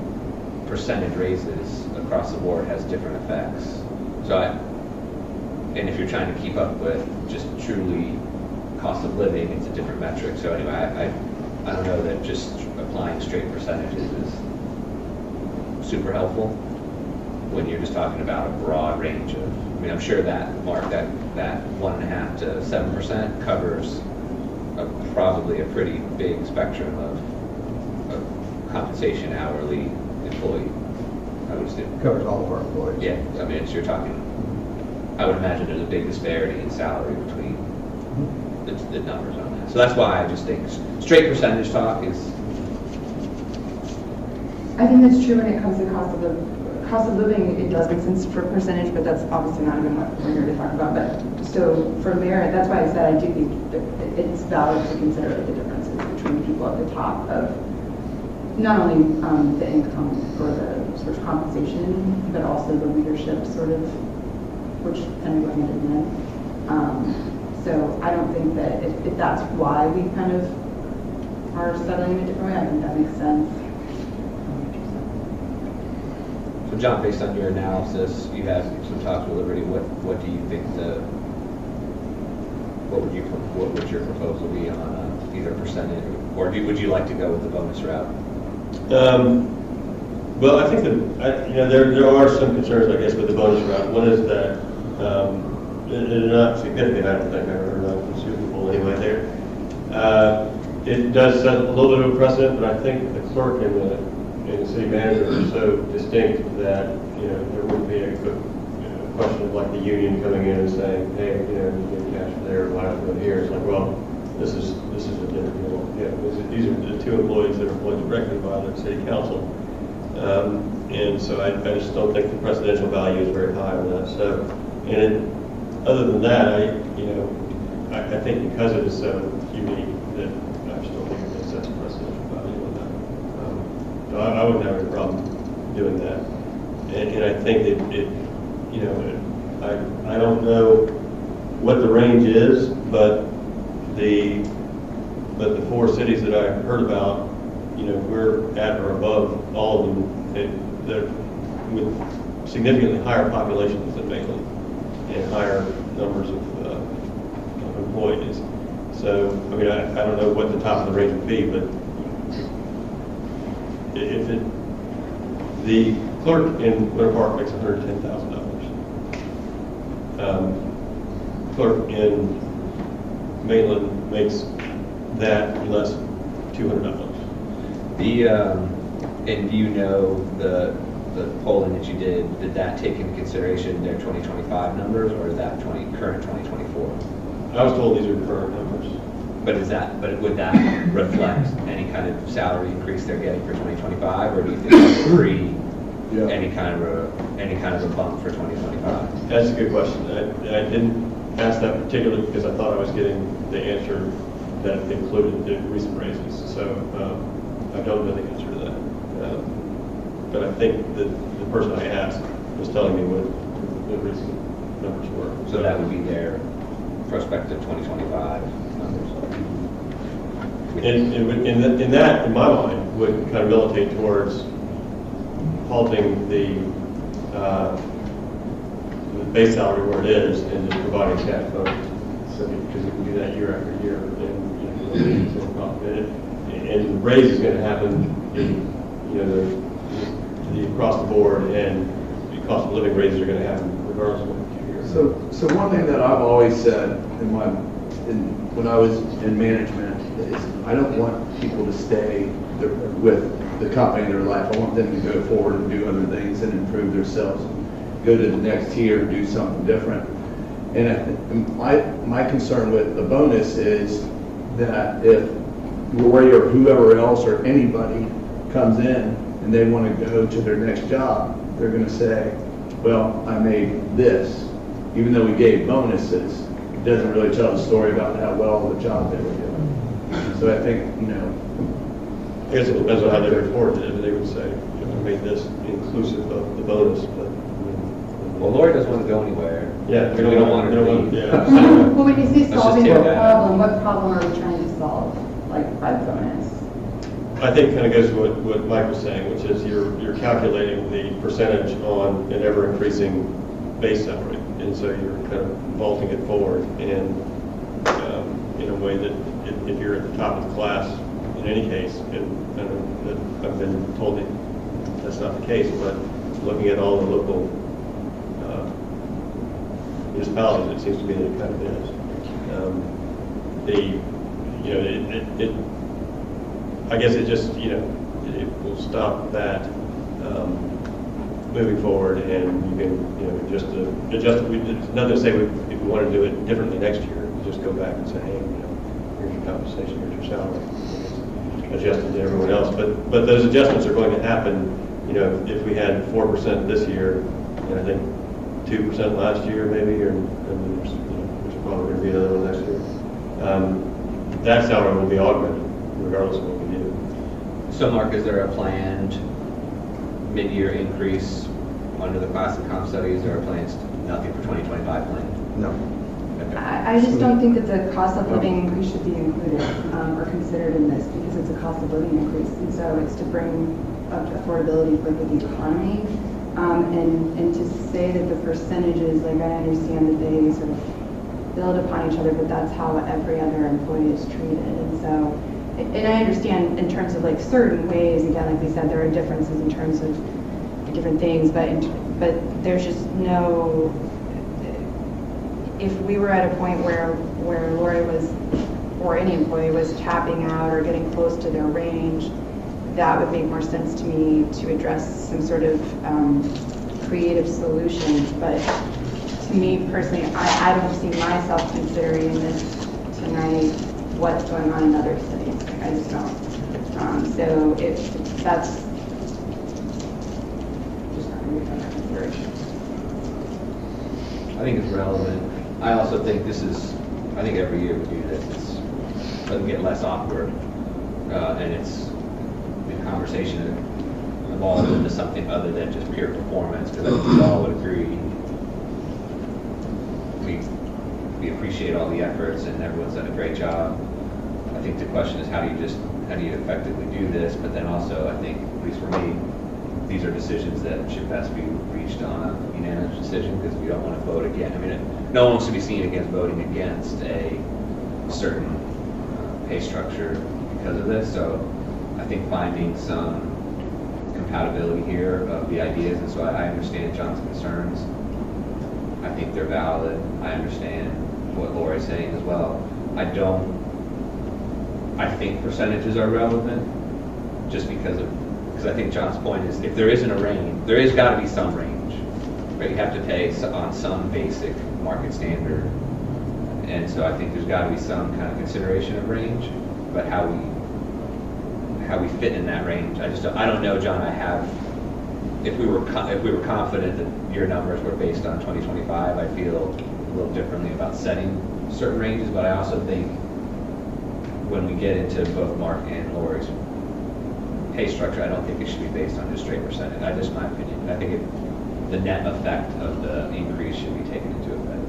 percentage raises across the board has different effects. So and if you're trying to keep up with just truly cost of living, it's a different metric. So anyway, I don't know that just applying straight percentages is super helpful when you're just talking about a broad range of, I mean, I'm sure that, Mark, that 1.5% to 7% covers probably a pretty big spectrum of compensation hourly employee, I would assume. Covers all of our employees. Yeah, I mean, you're talking, I would imagine there's a big disparity in salary between the numbers on that. So that's why I just think straight percentage talk is. I think that's true when it comes to cost of living, it does make sense for percentage, but that's obviously not even what we're here to talk about. But so for merit, that's why I said I do think that it's valid to consider like the differences between people at the top of not only the income or the sort of compensation, but also the leadership sort of, which kind of go hand in hand. So I don't think that if that's why we kind of are settling in a different way, I think that makes sense. So John, based on your analysis, you had some talks with Liberty. What do you think what would your proposal be on either percentage, or would you like to go with the bonus route? Well, I think that there are some concerns, I guess, with the bonus route. One is that they're not significant. I don't think I've ever heard of the Super Bowl anyway. There, it does set a little bit of a precedent, but I think the clerk and the city manager are so distinct that there wouldn't be a question of like the union coming in and saying, hey, you get cash there, why not do it here? It's like, well, this is a different deal. These are the two employees that are employed directly by the city council, and so I just don't think the precedential value is very high on that. So, other than that, I think because it is so unique that I still think it makes sense a precedential value on that. So I wouldn't have a problem doing that, and I think I don't know what the range is, but the four cities that I heard about, we're at or above all of them, they're with significantly higher populations than Maitland and higher numbers of employees. So, I don't know what the top of the range would be, but the clerk in Winter Park makes $110,000. Clerk in Maitland makes that less $200. And do you know the polling that you did that take into consideration their 2025 numbers, or is that current 2024? I was told these are current numbers. But would that reflect any kind of salary increase they're getting for 2025, or do you think it's free any kind of a bump for 2025? That's a good question. I didn't ask that particularly because I thought I was getting the answer that included the recent raises. So I don't know the answer to that. But I think that the person I asked was telling me what the recent numbers were. So that would be their prospective 2025 numbers. And that, in my mind, would kind of militate towards halting the base salary where it is and just providing cash bonus. So because you can do that year after year, and the raise is going to happen in the across the board, and the cost of living raises are going to happen regardless of what you hear. So one thing that I've always said when I was in management is I don't want people to stay with the company their life. I want them to go forward and do other things and improve themselves, go to the next tier, do something different. And my concern with the bonus is that if Rory or whoever else or anybody comes in and they want to go to their next job, they're going to say, well, I made this. Even though we gave bonuses, it doesn't really tell the story about how well the job they were doing. So I think, I guess it depends on how they reported it. They would say, I made this inclusive of the bonus. But well, Lori doesn't want to go anywhere. Yeah, we don't want her to leave. Well, when you say Let's solving just a take that. problem, what problem are we trying to solve, like by the bonus? I think it kind of goes to what Mike was saying, which is you're calculating the percentage on an ever-increasing base salary. And so you're kind of vaulting it forward in a way that if you're at the top of the class in any case, and I've been told that that's not the case, but looking at all the local municipalities, it seems to be that it kind of is. I guess it just, it will stop that moving forward, and you can, just adjust. It's nothing to say if we want to do it differently next year, just go back and say, hey, here's your compensation, here's your salary. It's adjusted to everyone else, but those adjustments are going to happen, you know, if we had 4% this year, and I think 2% last year maybe, and there's, you know, there's probably going to be another one next year, that salary will be augmented regardless of what we do. So Mark, is there a planned mid-year increase under the class and comp studies, or plans, nothing for 2025 planned? No. Okay. I just don't think that the cost of living increase should be included or considered in this because it's a cost of living increase. And so it's to bring up affordability with the economy. And to say that the percentages, like I understand that they sort of build upon each other, but that's how every other employee is treated. And so, and I understand in terms of like certain ways, again, like we said, there are differences in terms of different things, but there's just no, if we were at a point where Lori was, or any employee was tapping out or getting close to their range, that would make more sense to me to address some sort of creative solutions. But to me personally, I don't see myself considering this tonight what's going on in other cities. I just don't. So if that's just not going to be under consideration. I think it's relevant. I also think this is, I think every year we do this, it doesn't get less awkward, and it's the conversation evolved into something other than just pure performance, because I think we all would agree we appreciate all the efforts and everyone's done a great job. I think the question is how do you effectively do this, but then also I think, at least for me, these are decisions that should best be reached on a unanimous decision, because we don't want to vote again. I mean, no one wants to be seen against voting against a certain pay structure because of this. So I think finding some compatibility here of the ideas, and so I understand John's concerns. I think they're valid. I understand what Lori's saying as well. I think percentages are relevant just because I think John's point is if there isn't a range, there is got to be some range, right? You have to pay on some basic market standard. And so I think there's got to be some kind of consideration of range, but how we fit in that range. I don't know, John. If we were confident that your numbers were based on 2025, I feel a little differently about setting certain ranges. But I also think when we get into both Mark and Lori's pay structure, I don't think it should be based on just straight percentage. That's just my opinion. I think the net effect of the increase should be taken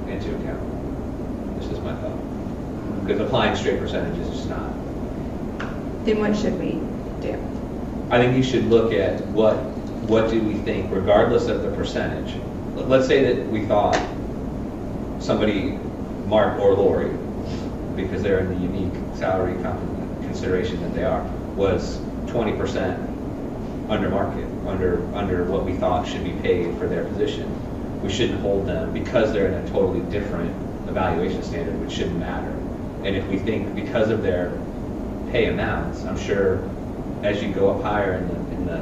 into account. This is my thought. Because applying straight percentage is just not. Then what should we do? I think you should look at what do we think, regardless of the percentage. Let's say that we thought somebody, Mark or Lori, because they're in the unique salary consideration that they are, was 20% under market, under what we thought should be paid for their position. We shouldn't hold them because they're in a totally different evaluation standard, which shouldn't matter. And if we think because of their pay amounts, I'm sure as you go up higher in the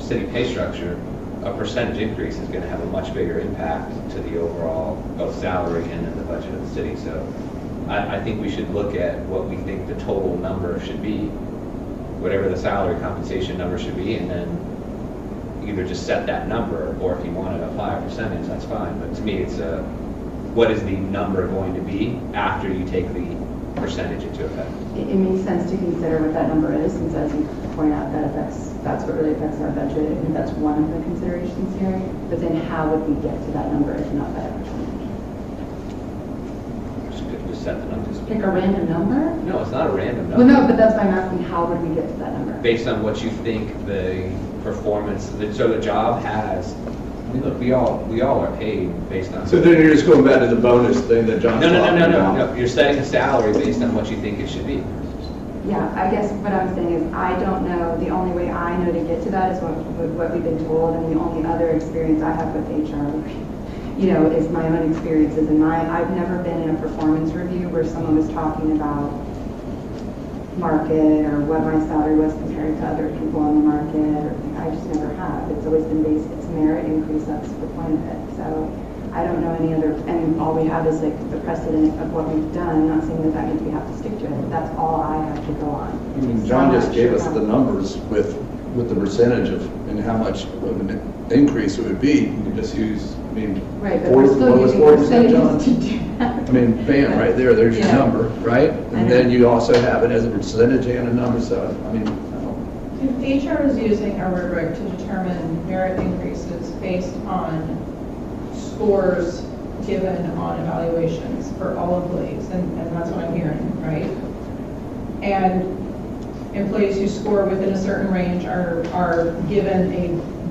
city pay structure, a percentage increase is going to have a much bigger impact to the overall both salary and then the budget of the city. So I think we should look at what we think the total number should be, whatever the salary compensation number should be, and then either just set that number, or if you want to apply a percentage, that's fine. But to me, it's what is the number going to be after you take the percentage into effect? It makes sense to consider what that number is, since as you point out, that's what really affects our budget. I think that's one of the considerations here. But then how would we get to that number if not by a percentage? Just set the number. Pick a random number? No, it's not a random Well, number. no, but that's why I'm asking, how would we get to that number? Based on what you think the performance, so the job has, I mean, look, we all are paid based on. So then you're just going back to the bonus thing that John's talking about? No. You're setting a salary based on what you think it should be. Yeah, I guess what I'm saying is I don't know, the only way I know to get to that is what we've been told, and the only other experience I have with HR, is my own experiences. And I've never been in a performance review where someone was talking about market or what my salary was compared to other people on the market. I just never have. It's always been based, it's merit increase, that's the point of it. So I don't know any other, and all we have is like the precedent of what we've done. I'm not saying that means we have to stick to it, but that's all I have to go on. I mean, John just gave us the numbers with with the percentage of, and how much of an increase it would be, you could just use, I mean, Right, but we're still what was using 4%, John? percentages to do that. I mean, bam, right there's your Yeah. number, right? I know. And then you also have it as a percentage and a number, so, I mean, I don't. If HR is using a rubric to determine merit increases based on scores given on evaluations for all employees, and that's what I'm hearing, right? And employees who score within a certain range are given a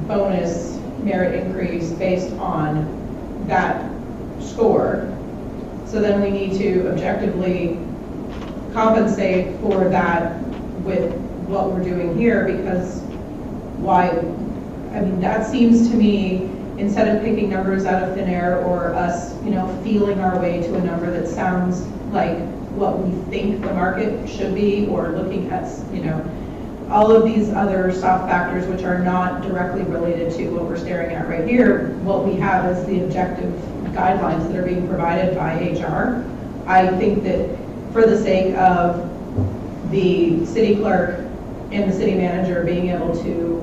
bonus merit increase based on that score. So then we need to objectively compensate for that with what we're doing here, because why, I mean, that seems to me, instead of picking numbers out of thin air or us, feeling our way to a number that sounds like what we think the market should be, or looking at, all of these other soft factors which are not directly related to what we're staring at right here, what we have is the objective guidelines that are being provided by HR. I think that for the sake of the city clerk and the city manager being able to,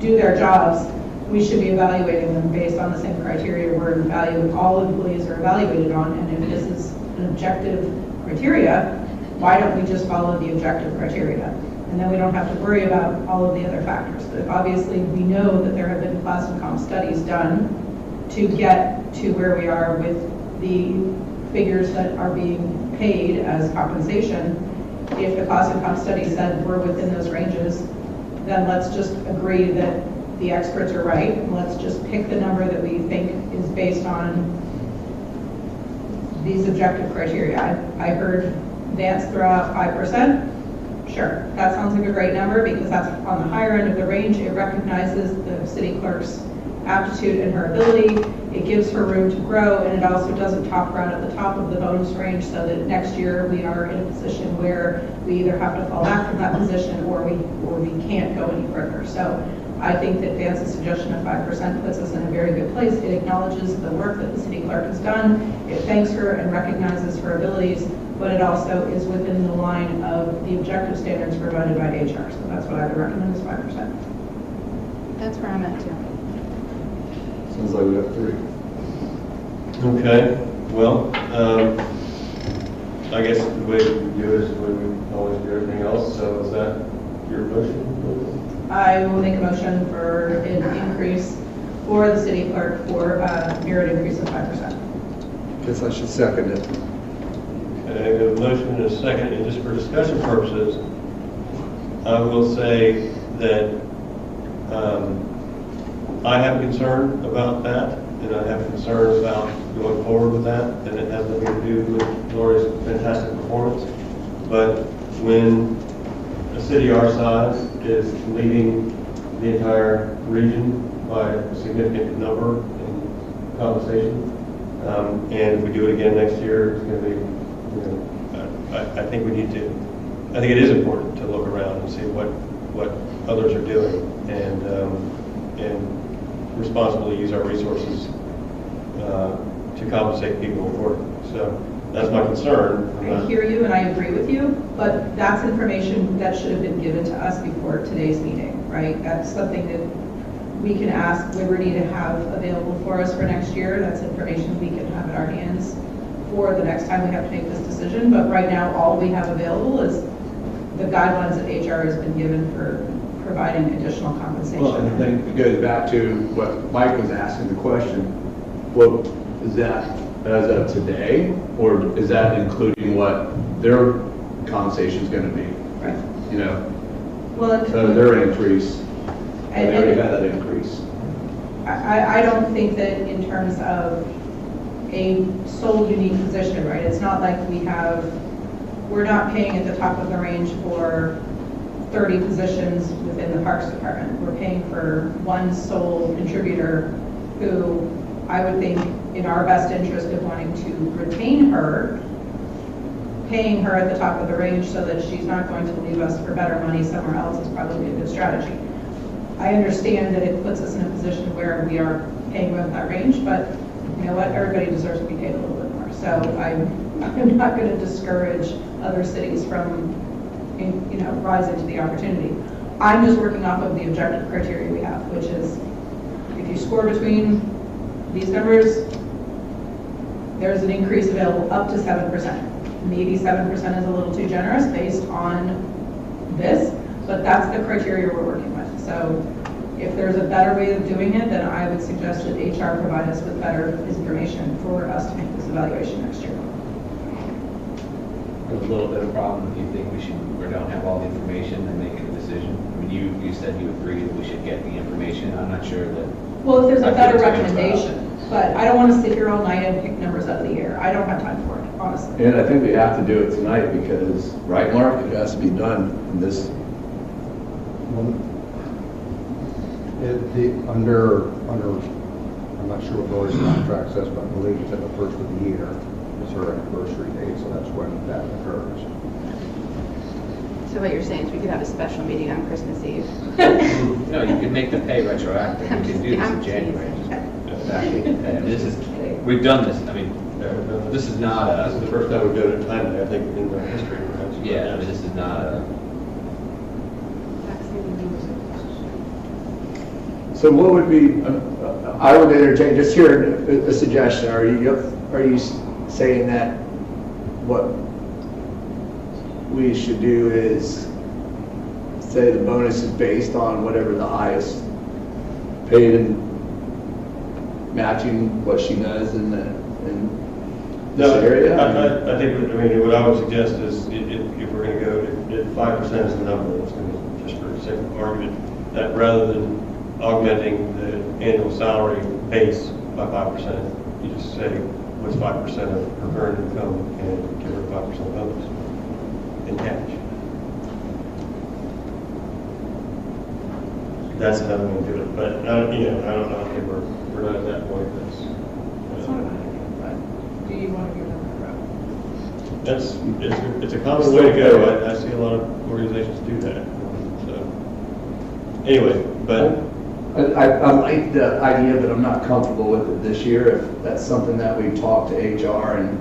do their jobs, we should be evaluating them based on the same criteria we're evaluating, all employees are evaluated on. And if this is an objective criteria, why don't we just follow the objective criteria? And then we don't have to worry about all of the other factors. But if obviously we know that there have been class and comp studies done to get to where we are with the figures that are being paid as compensation, if the class and comp study said we're within those ranges, then let's just agree that the experts are right, and let's just pick the number that we think is based on these objective criteria. I heard Vance throw out 5%. Sure, that sounds like a great number because that's on the higher end of the range. It recognizes the city clerk's aptitude and her ability. It gives her room to grow, and it also doesn't top her out at the top of the bonus range, so that next year we are in a position where we either have to fall back from that position or we can't go any further. So I think that Vance's suggestion of 5% puts us in a very good place. It acknowledges the work that the city clerk has done. It thanks her and recognizes her abilities, but it also is within the line of the objective standards provided by HR. So that's what I would recommend is 5%. That's where I'm at too. Sounds like we have 3. Okay, well, I guess the way we do it is the way we always do everything else, so is that your motion? I will make a motion for an increase for the city clerk for a merit increase of 5%. Guess I should second it. Okay, we have a motion and a second, and just for discussion purposes, I will say that I have concern about that, and I have concern about going forward with that, and it has nothing to do with Lori's fantastic performance. But when a city our size is leading the entire region by a significant number in compensation, and if we do it again next year, it's going to be, I think we need to, I think it is important to look around and see what others are doing, and responsibly use our resources to compensate people accordingly. So that's my concern. I hear you and I agree with you, but that's information that should have been given to us before today's meeting, right? That's something that we can ask Liberty to have available for us for next year. That's information we can have at our hands for the next time we have to make this decision. But right now, all we have available is the guidelines that HR has been given for providing additional compensation. Well, and I think it goes back to what Mike was asking the question. Well, is that as of today, or is that including what their compensation is going to be? Right. Well, so their increase, they already had that increase. I don't think that in terms of a sole unique position, right? It's not like we're not paying at the top of the range for 30 positions within the Parks Department. We're paying for one sole contributor who I would think in our best interest of wanting to retain her, paying her at the top of the range so that she's not going to leave us for better money somewhere else is probably a good strategy. I understand that it puts us in a position where we are paying within that range, but you know what, everybody deserves to be paid a little bit more. So I'm not going to discourage other cities from rise into the opportunity. I'm just working off of the objective criteria we have, which is if you score between these numbers, there's an increase available up to 7%. Maybe 7% is a little too generous based on this, but that's the criteria we're working with. So if there's a better way of doing it, then I would suggest that HR provide us with better information for us to make this evaluation next year. There's a little bit of problem if you think we should, or don't have all the information and make a decision. I mean, you said you agree that we should get the information. I'm not sure that. Well, if there's a I feel better it's gonna recommendation, but I don't want to sit here all night and pick numbers out of the air. I don't have time for it, honestly. And I think we have to do it tonight because, right, Mark, it has to be done in this. Under, I'm not sure what Lori's contract says, but I believe it's at the first of the year. It's her anniversary date, so that's when that occurs. So what you're saying is we could have a special meeting on Christmas Eve? No, you could make the pay retroactive. We can do this in January. We've done this. I mean, this is not a. This is the first time we've done it timely, I think, in the history. Perhaps. Yeah, I mean, this is not a. So what would be, I would entertain, just hear a suggestion. Are you saying that what we should do is say the bonus is based on whatever the highest paid and matching what she does in this area? I think, what I would suggest is if we're going to go, if 5% is the number, it's going to, just for the sake of argument, that rather than augmenting the annual salary base by 5%, you just say what's 5% of her current income and give her 5% bonus in cash. That's another way to do it, but I don't know. I think we're not at that point. Do you want to give them a It's a common way to go. I see a lot of organizations do that. So anyway, but. I like the idea, but I'm not comfortable with it this year. If that's something that we talk to HR and,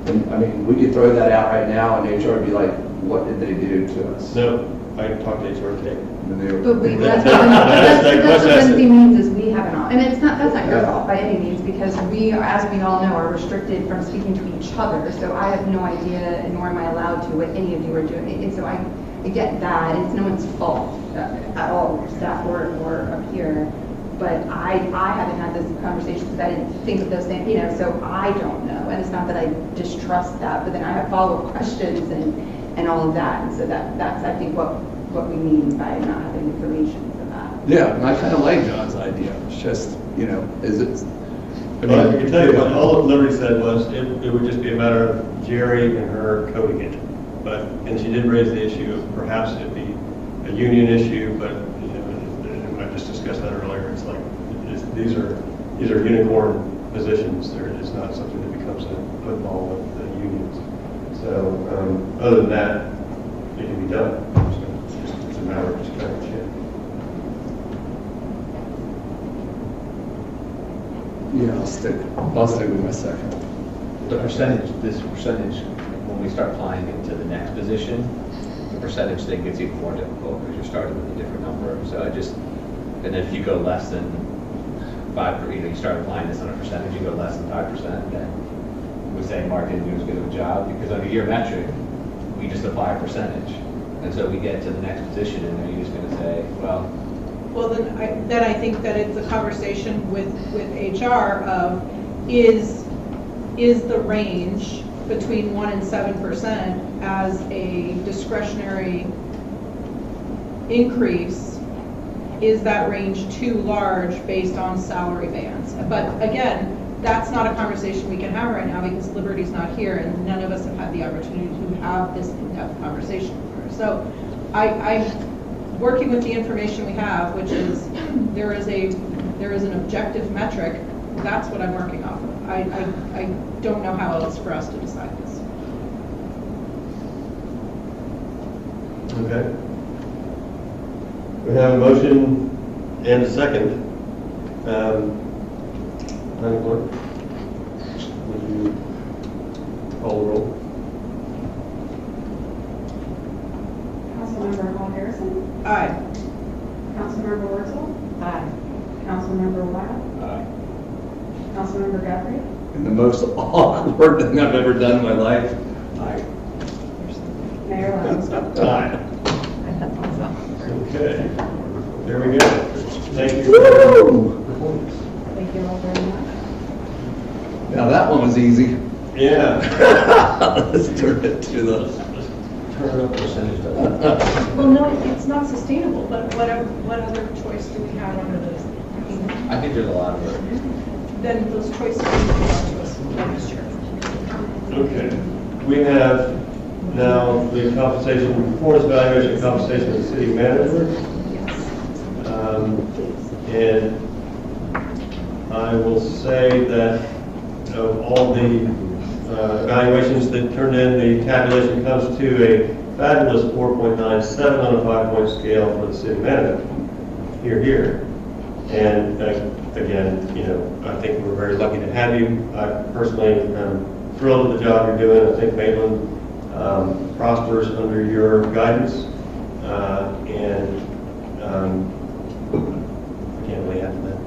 and, I mean, we could throw that out right now and HR would be like, what did they do to us? No, I talked to HR today. But that's what Lindsay means is we have an, and that's not your fault by any means, because we, as we all know, are restricted from speaking to each other. So I have no idea, nor am I allowed to, what any of you are doing. And so I get that. It's no one's fault at all, staff or up here. But I haven't had this conversation because I didn't think of those things, so I don't know. And it's not that I distrust that, but then I have follow-up questions and all of that. And so that's, I think, what we mean by not having information for that. Yeah, and I kind of like John's idea. It's just, is it? I can tell you what all that Liberty said was it would just be a matter of Jerry and her coding it. And she did raise the issue of perhaps it be a union issue, but I just discussed that earlier. It's like these are unicorn positions. It's not something that becomes a football with the unions. So other than that, it can be done. It's a matter of just trying to check. Yeah, I'll stick with my second. This percentage, when we start applying it to the next position, the percentage thing gets even more difficult because you're starting with a different number. So and if you go less than 5%, you start applying this on a percentage, you go less than 5%, then we say Mark didn't do as good of a job, because under your metric, we just apply a percentage. And so we get to the next position and then you're just going to say, well, then I think that it's a conversation with HR of is the range between 1% and 7% as a discretionary increase, is that range too large based on salary bands? But again, that's not a conversation we can have right now because Liberty's not here and none of us have had the opportunity to have this in-depth conversation with her. So I'm working with the information we have, which is there is an objective metric. That's what I'm working off of. I don't know how else for us to decide this. Okay. We have a motion and a second. Madam Clerk, would you call the roll? Harrison? Aye. Councilmember Wurzel? Aye. Councilmember Wyatt? Aye. Councilmember Guthrie? And the most awkward thing I've ever done in my life. Aye. Mayor Lambs? Aye. I thought so. Okay. There we go. Thank you. Thank you all very much. Now that one was easy. Yeah. Let's turn it to the. Turn up percentage. Well, no, it's not sustainable, but what other choice do we have under this? I think there's a lot of it. Then those choices will be brought to us next year. Okay. We have now the compensation, performance evaluation compensation of the city manager. And I will say that of all the evaluations that turned in, the tabulation comes to a fabulous 4.97 on a 5-point scale for the city manager. Here. And again, you know, I think we're very lucky to have you. I personally am thrilled with the job you're doing. I think Maitland prospers under your guidance. I can't really add to that.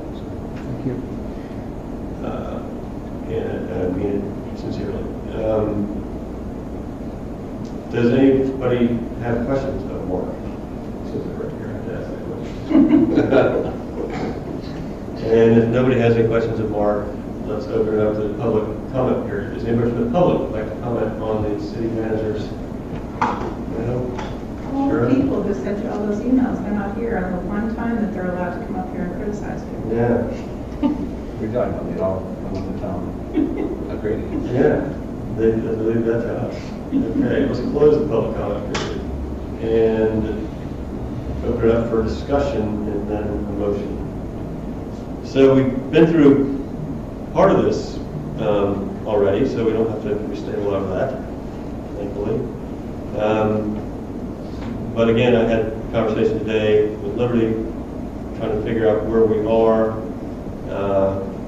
Thank you. And I mean it sincerely. Does anybody have questions of Mark? Since they're right here, I have to ask that question. And if nobody has any questions of Mark, let's open it up to the public comment period. Does anybody from the public like to comment on the city manager's? No? All Sure. the people who sent you all those emails, they're not here on the one time that they're allowed to come up here and criticize you. Yeah. We're talking about it all the time. Agreed. Yeah, they believe that to us. Okay, let's close the public comment period and open it up for discussion and then a motion. So we've been through part of this already, so we don't have to restate a lot of that, thankfully. But again, I had a conversation today with Liberty, trying to figure out where we are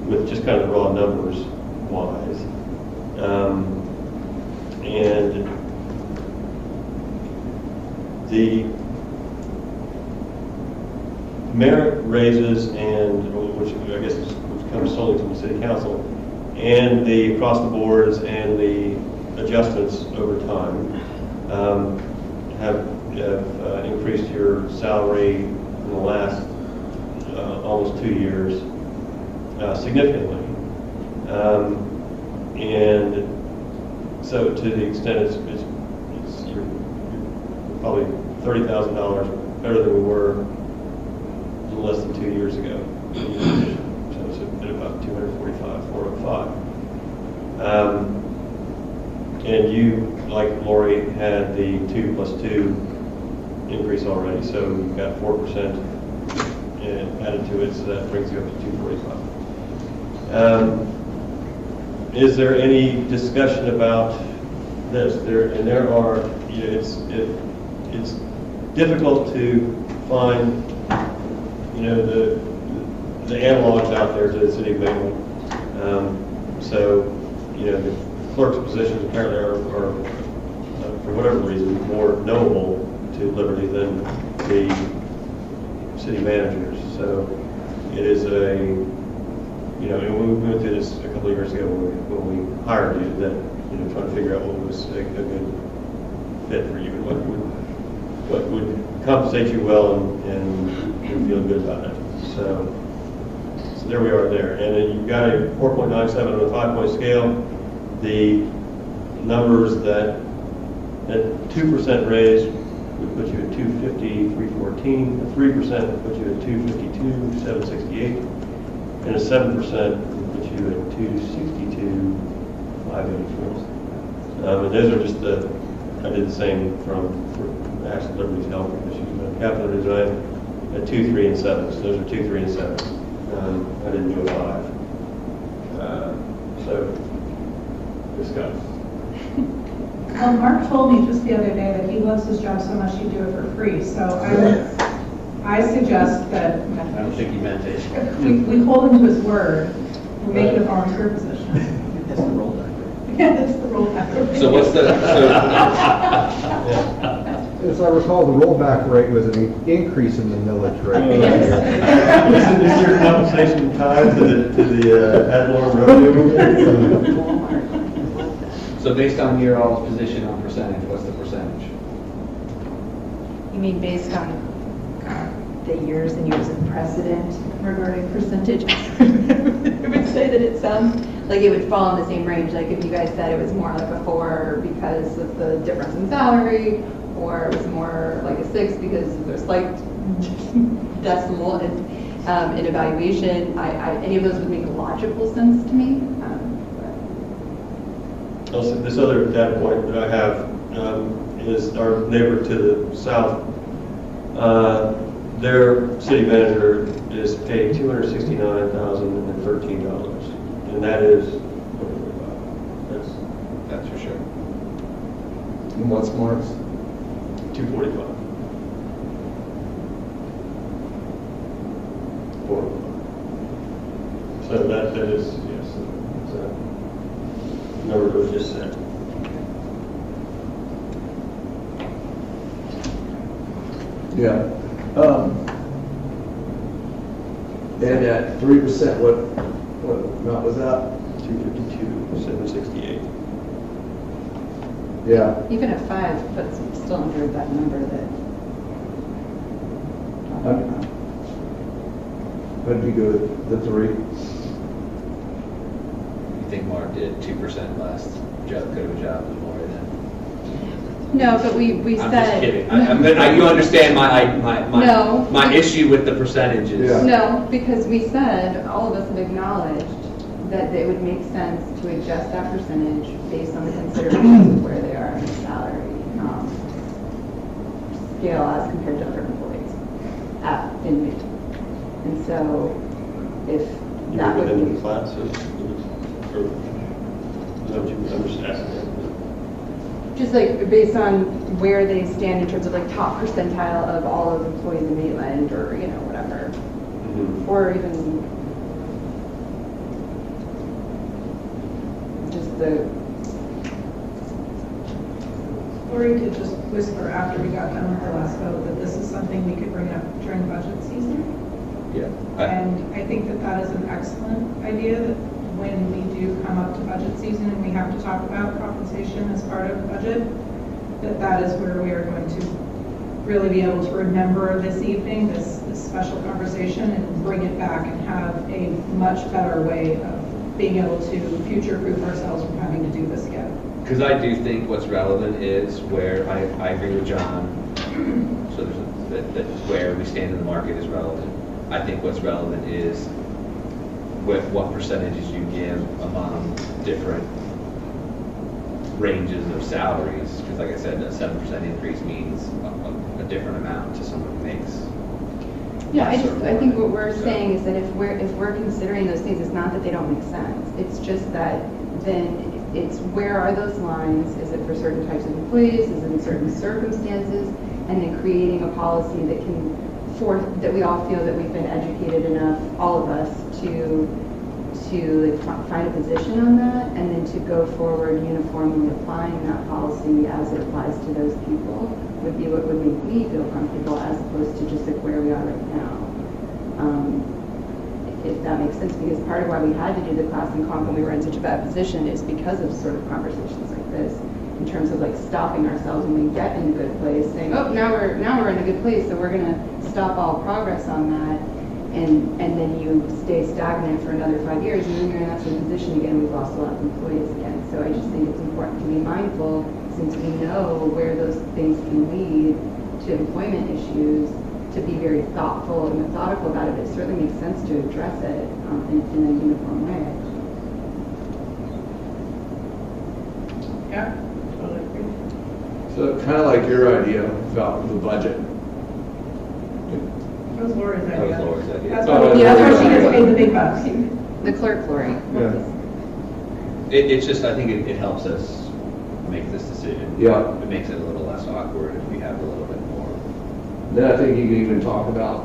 with just kind of raw numbers wise. And the merit raises, and which I guess comes solely from the city council, and the across the boards and the adjustments over time have increased your salary in the last almost 2 years significantly. And so to the extent you're probably $30,000 better than we were less than 2 years ago. So it's at about 245, 405. And you, like Lori, had the 2+2 increase already, so you've got 4% added to it, so that brings you up to 245. Is there any discussion about this? There are, you know, it's difficult to find, you know, the analogs out there to the city of Maitland. So, you know, the clerk's positions apparently are for whatever reason, more knowable to Liberty than the city managers. So it is a, you know, and we went through this a couple of years ago when we hired you, that, you know, trying to figure out what was a good fit for you and what would compensate you well and you feel good about it. So there we are there. And then you've got a 4.97 on a 5-point scale. The numbers that 2% raise would put you at 250, 314. A 3% would put you at 252, 768. And a 7% would put you at 262, 584. And those are just I did the same for Ashley Liberty's health because she's been capital design at 2, 3, and 7. So those are 2, 3, and 7. I didn't do a 5. So discuss. Well, Mark told me just the other day that he loves his job so much he'd do it for free. So I suggest that I don't think he meant it. we hold him to his word and make it a volunteer position. That's the role diagram. Yeah, that's the rollback. So what's the, As I recall, the rollback rate was an increase in the millage rate. Is your compensation tied to the ad valorem revenue? so based on your all's position on percentage, what's the percentage? You mean based on the years and years of precedent regarding percentage? I would say that it sounds like it would fall in the same range, like if you guys said it was more like a 4 because of the difference in salary, or it was more like a 6 because there's slight decimal in evaluation. Any of those would make logical sense to me. Also, this other data point that I have is our neighbor to the south. Their city manager is paid $269,013, and that is, That's for sure. And what's Mark's? 245. So that is, yes, it's a number that was just said. Yeah. And at 3%, what amount was that? 252,768. Yeah. Even at 5, but still under that number that. What did you go with the 3? You think Mark did 2% last job, good of a job as more than? No, but we I'm said. just kidding. You understand No. my issue with the percentages. Yeah. No, because we said, all of us have acknowledged that it would make sense to adjust that percentage based on the considerations of where they are in the salary scale as compared to other employees in Maitland. And so if You that were would within be. the class, or is that what you were just asking? Just like based on where they stand in terms of like top percentile of all of employees in Maitland or, whatever. Mhm. Or even just the, Or you could just whisper after we got done with our last vote that this is something we could bring up during budget season. Yeah. And I think that that is an excellent idea, that when we do come up to budget season and we have to talk about compensation as part of the budget, that is where we are going to really be able to remember this evening, this special conversation, and bring it back and have a much better way of being able to future-proof ourselves from having to do this again. Because I do think what's relevant is where, I agree with John, so that where we stand in the market is relevant. I think what's relevant is what percentages you give among different ranges of salaries. Because like I said, a 7% increase means a different amount to someone who makes. yeah, I certain think what amount. we're saying is that if we're considering those things, it's not that they don't make sense. It's just that then it's where are those lines? Is it for certain types of employees? Is it in certain circumstances? And then creating a policy that that we all feel that we've been educated enough, all of us, to find a position on that, and then to go forward uniformly applying that policy as it applies to those people would be what would make me feel comfortable, as opposed to just like where we are right now. If that makes sense, because part of why we had to do the class and comp when we were in such a bad position is because of sort of conversations like this, in terms of like stopping ourselves when we get in a good place, saying, oh, now we're in a good place, so we're going to stop all progress on that, and then you stay stagnant for another 5 years, and then you're in that same position again. We've lost a lot of employees again. So I just think it's important to be mindful, since we know where those things can lead to employment issues, to be very thoughtful and methodical about it. It certainly makes sense to address it in a uniform way. Yeah, totally agree. So kind of like your idea about the budget. That was Laura's idea. That was Laura's idea. That's Oh, why yeah, that's why that's she gets right. paid the big bucks. The clerk, Lori. It's just, I think it helps us make this decision. Yeah. It makes it a little less awkward if we have a little bit more. Then I think you can even talk about,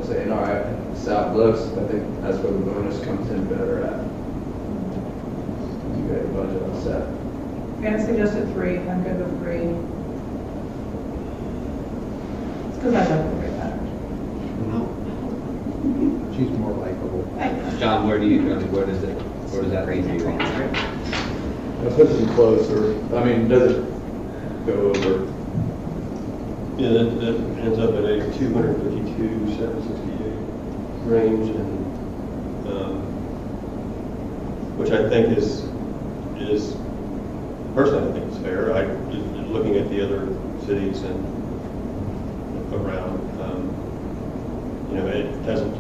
saying, all right, South Bluffs, I think that's where the bonus comes in better at. You Okay, budget on set. Anna suggested 3, I'm good with 3. It's because I like the way better. She's more likable. John, where does that leave you? That puts it closer. I mean, does it go over? Yeah, that ends up at a 252, 768 range, and, which I think is personally, I think is fair. Looking at the other cities and around, it doesn't,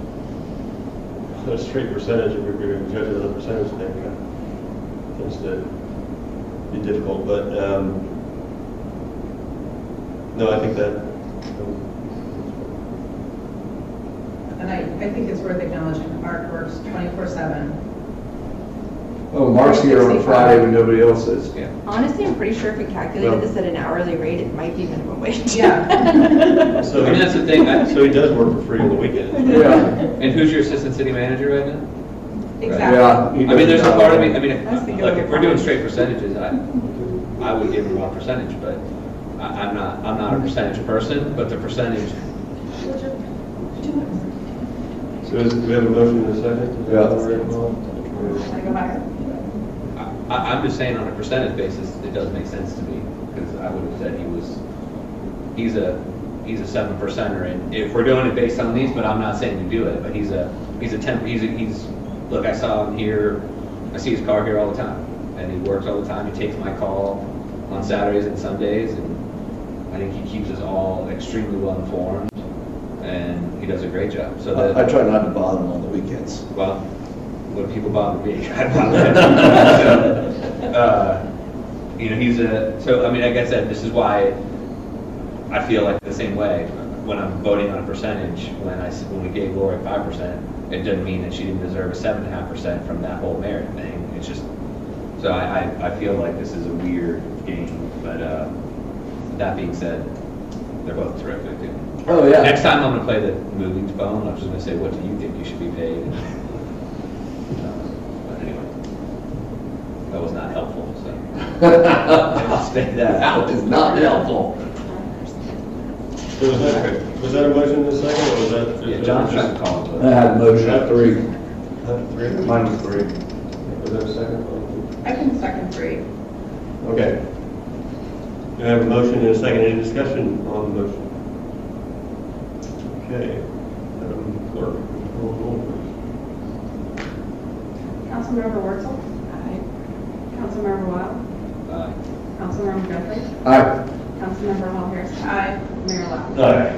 a straight percentage, if you're going to judge it on a percentage thing, tends to be difficult, but, no, I think that, And I think it's worth acknowledging Art works 24/7. Oh, Mark's here on Friday when nobody else is. Yeah. Honestly, I'm pretty sure if we calculated this at an hourly rate, it might be minimum wage. Yeah. so, I mean, that's the thing. So he does work for free on the weekend. Yeah. And who's your assistant city manager right now? Exactly. Yeah. I mean, there's a part of me, I mean, I was thinking like, of if we're doing straight percentages, I would give him one percentage, but I'm not a percentage person, but the percentage. So do we have a motion in a second? Yeah. I go higher. I'm just saying on a percentage basis, it does make sense to me, because I would have said he's a 7%er, and if we're doing it based on these, but I'm not saying to do it, but he's a 10, look, I saw him here, I see his car here all the time, and he works all the time, he takes my call on Saturdays and Sundays, and I think he keeps us all extremely well informed, and he does a great job. So I try not to bother him on the weekends. well, when people bother me, I bother them. So, I mean, like I said, this is why I feel like the same way when I'm voting on a percentage. When we gave Lori 5%, it doesn't mean that she didn't deserve a 7.5% from that whole merit thing. It's just, so I feel like this is a weird game, but that being said, they're both terrific. Oh, yeah. Next time I'm going to play the moving phone, I'm just going to say, what do you think you should be paid? But anyway, that was not helpful, so. I'll say that out. It's not helpful. So was that a motion in a second, or was that? Yeah, John's trying to call it. I had a motion at 3. 3? Mine was 3. Was that a second? I can second 3. Okay. Do I have a motion and a second? Any discussion on the motion? Okay. Madam Clerk, roll call, please. Councilmember Wurzel. Aye. Councilmember Wild. Aye. Councilmember Guthrie. Aye. Councilmember Hall Harrison. Aye. Mayor Lambert. Aye.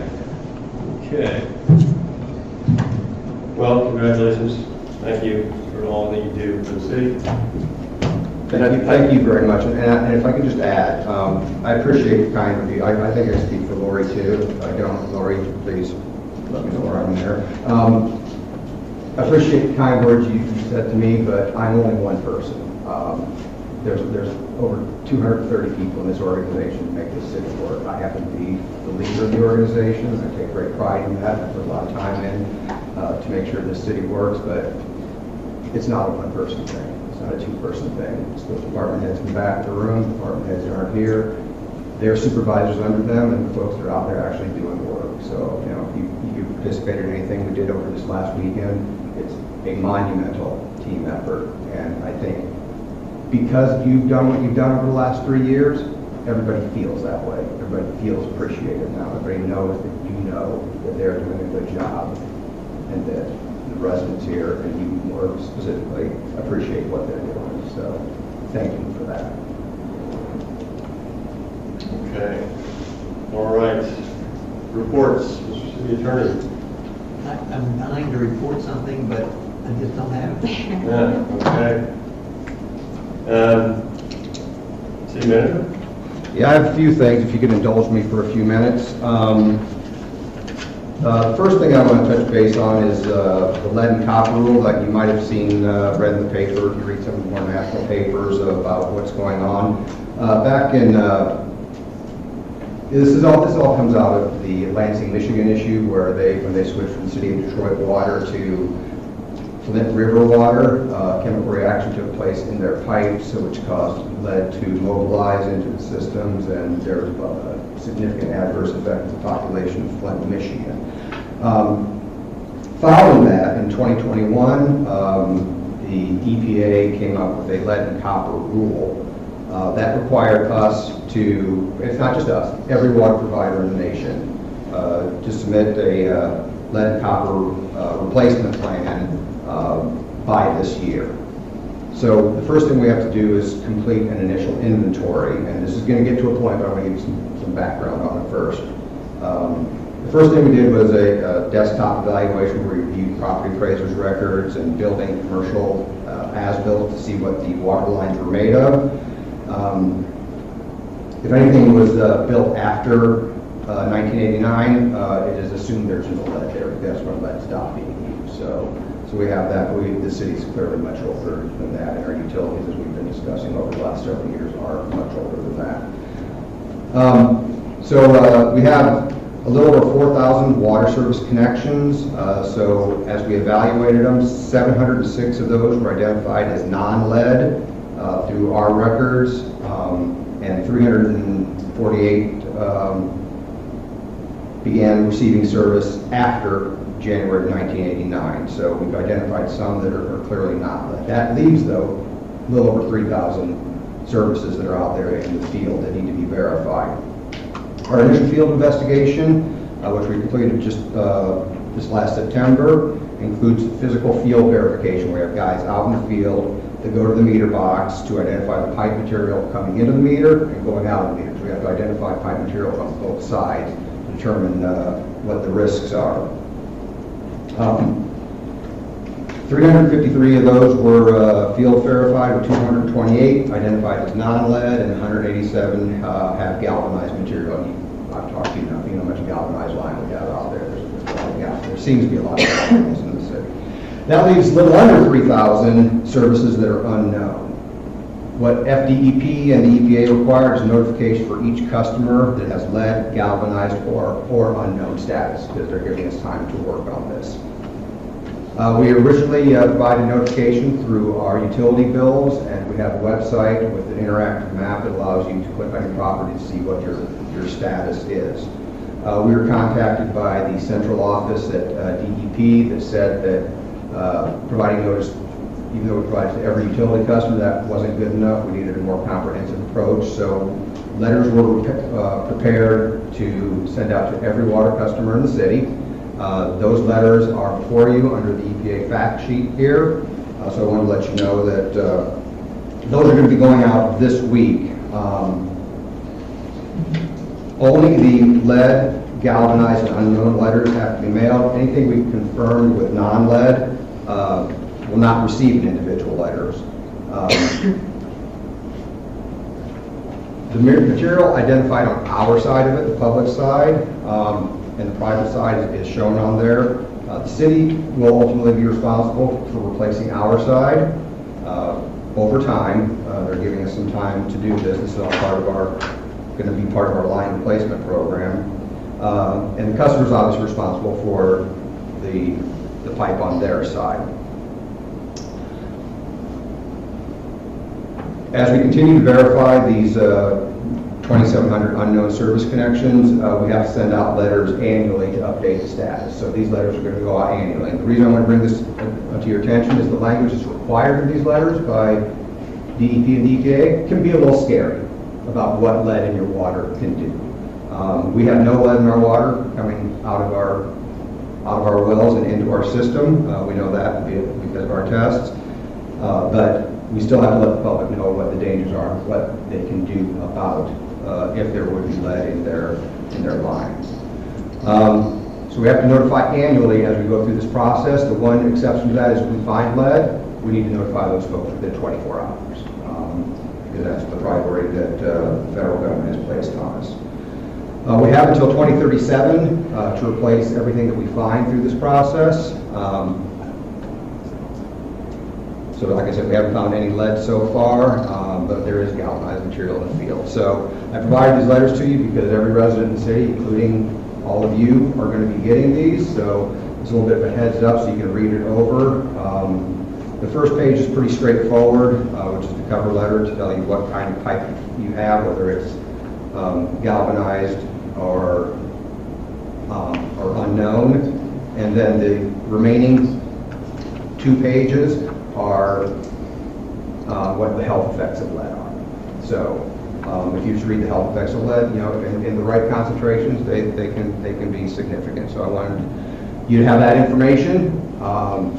Okay. Well, congratulations. Thank you for all that you do for the city. Thank you very much. And if I could just add, I appreciate the kind review. I think I speak for Lori too. If I don't, Lori, please let me know where I'm there. I appreciate the kind words you said to me, but I'm only one person. There's over 230 people in this organization to make this city work. I happen to be the leader of the organization. I take great pride in that. I put a lot of time in to make sure this city works, but it's not a one-person thing. It's not a two-person thing. It's the department heads in the back of the room, department heads that aren't here. Their supervisors under them, and the folks that are out there actually doing the work. So, if you participated in anything we did over this last weekend, it's a monumental team effort. And I think because you've done what you've done over the last 3 years, everybody feels that way. Everybody feels appreciated now. Everybody knows that you know that they're doing a good job, and that the residents here, and you more specifically, appreciate what they're doing. So thank you for that. Okay. All right. Reports, Mr. City Attorney. I'm dying to report something, but I just don't have it. Yeah, okay. City Manager? Yeah, I have a few things, if you could indulge me for a few minutes. The first thing I want to touch base on is the lead and copper rule that you might have seen, read in the paper, if you read some of the more national papers about what's going on. Back in, this all comes out of the Lansing, Michigan issue, where when they switched from the city of Detroit water to Flint River water. Chemical reaction took place in their pipes, which led to mobilize into the systems, and there was a significant adverse effect on the population of Flint, Michigan. Following that, in 2021, the EPA came up with a lead and copper rule that required us to, it's not just us, every water provider in the nation, to submit a lead and copper replacement plan by this year. So the first thing we have to do is complete an initial inventory, and this is going to get to a point, but I'm going to give you some background on it first. The first thing we did was a desktop evaluation where we reviewed property appraisers' records and building commercial as-built to see what the water lines were made of. If anything was built after 1989, it is assumed there's no lead there. That's when lead stopped being used. So we have that. The city's clearly much older than that, and our utilities, as we've been discussing over the last several years, are much older than that. We have a little over 4,000 water service connections. So as we evaluated them, 706 of those were identified as non-lead through our records, and 348 began receiving service after January 1989. So we've identified some that are clearly not lead. That leaves, though, a little over 3,000 services that are out there in the field that need to be verified. Our initial field investigation, which we completed just this last September, includes physical field verification. We have guys out in the field that go to the meter box to identify the pipe material coming into the meter and going out of the meter. So we have to identify pipe material on both sides to determine what the risks are. 353 of those were field verified, with 228 identified as non-lead, and 187 have galvanized material. I've talked to you enough, you know how much galvanized line we have out there. There seems to be a lot of galvanized in the city. That leaves a little under 3,000 services that are unknown. What FDEP and the EPA require is notification for each customer that has lead, galvanized, or unknown status, because they're giving us time to work on this. We originally provided notification through our utility bills, and we have a website with an interactive map that allows you to click on your property to see what your status is. We were contacted by the central office at DEP that said that providing notice, even though we provided to every utility customer, that wasn't good enough. We needed a more comprehensive approach. So letters were prepared to send out to every water customer in the city. Those letters are before you under the EPA fact sheet here. So I want to let you know that those are going to be going out this week. Only the lead, galvanized, and unknown letters have to be mailed. Anything we've confirmed with non-lead will not receive individual letters. The material identified on our side of it, the public side, and the private side is shown on there. The city will ultimately be responsible for replacing our side over time. They're giving us some time to do this. This is all going to be part of our line replacement program. And the customer's obviously responsible for the pipe on their side. As we continue to verify these 2,700 unknown service connections, we have to send out letters annually to update the status. So these letters are going to go out annually. And the reason I want to bring this to your attention is the language that's required in these letters by DEP and EPA can be a little scary about what lead in your water can do. We have no lead in our water coming out of our wells and into our system. We know that because of our tests. But we still have to let the public know what the dangers are, what they can do about if there would be lead in their lines. So we have to notify annually as we go through this process. The one exception to that is if we find lead, we need to notify those folks within 24 hours. Because that's the priority that the federal government has placed on us. We have until 2037 to replace everything that we find through this process. So like I said, we haven't found any lead so far, but there is galvanized material in the field. So I provided these letters to you because every resident in the city, including all of you, are going to be getting these. So It's a little bit of a heads up so you can read it over. The first page is pretty straightforward, which is the cover letter to tell you what kind of pipe you have, whether it's galvanized or unknown. And then the remaining 2 pages are what the health effects of lead are. So if you just read the health effects of lead, in the right concentrations, they can be significant. So I wanted you to have that information.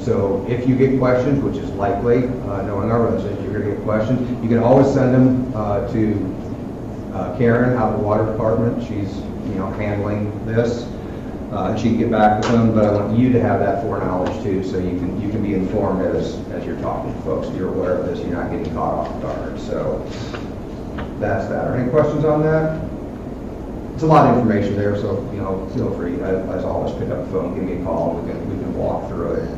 So if you get questions, which is likely, knowing our residents, you're going to get questions, you can always send them to Karen out of the water department. She's handling this. And she can get back with them, but I want you to have that foreknowledge too, so you can be informed as you're talking to folks. You're aware of this. You're not getting caught off guard. So that's that. Are any questions on that? It's a lot of information there, so feel free, as always, pick up the phone, give me a call, and we can walk through it.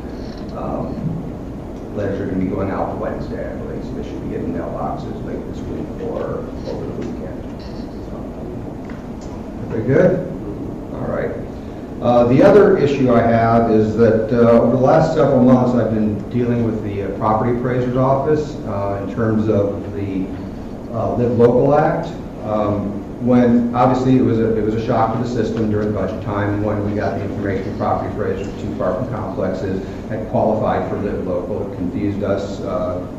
Letters are going to be going out Wednesday, I believe, so they should be getting mailboxes late this week or over the weekend. Very good. All right. The other issue I have is that over the last several months, I've been dealing with the property appraiser's office in terms of the Live Local Act. When obviously it was a shock to the system during budget time when we got the information from property appraisers, 2 apartment complexes had qualified for Live Local. It confused us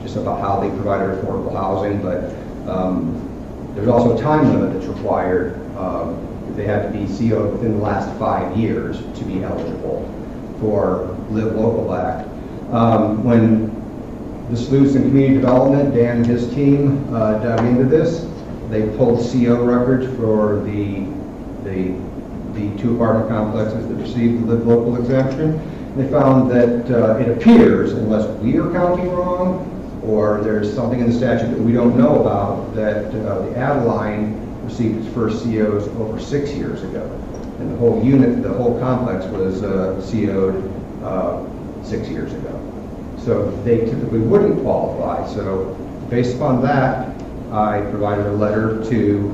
just about how they provided affordable housing, but there's also a time limit that's required. They have to be CO'd within the last 5 years to be eligible for Live Local Act. When the Sleuths in Community Development, Dan and his team dug into this, they pulled CO records for the 2 apartment complexes that received the Live Local exemption. They found that it appears, unless we are counting wrong, or there's something in the statute that we don't know about, that the Adeline received its first COs over 6 years ago. And the whole unit, the whole complex was CO'd 6 years ago. So they typically wouldn't qualify. So based upon that, I provided a letter to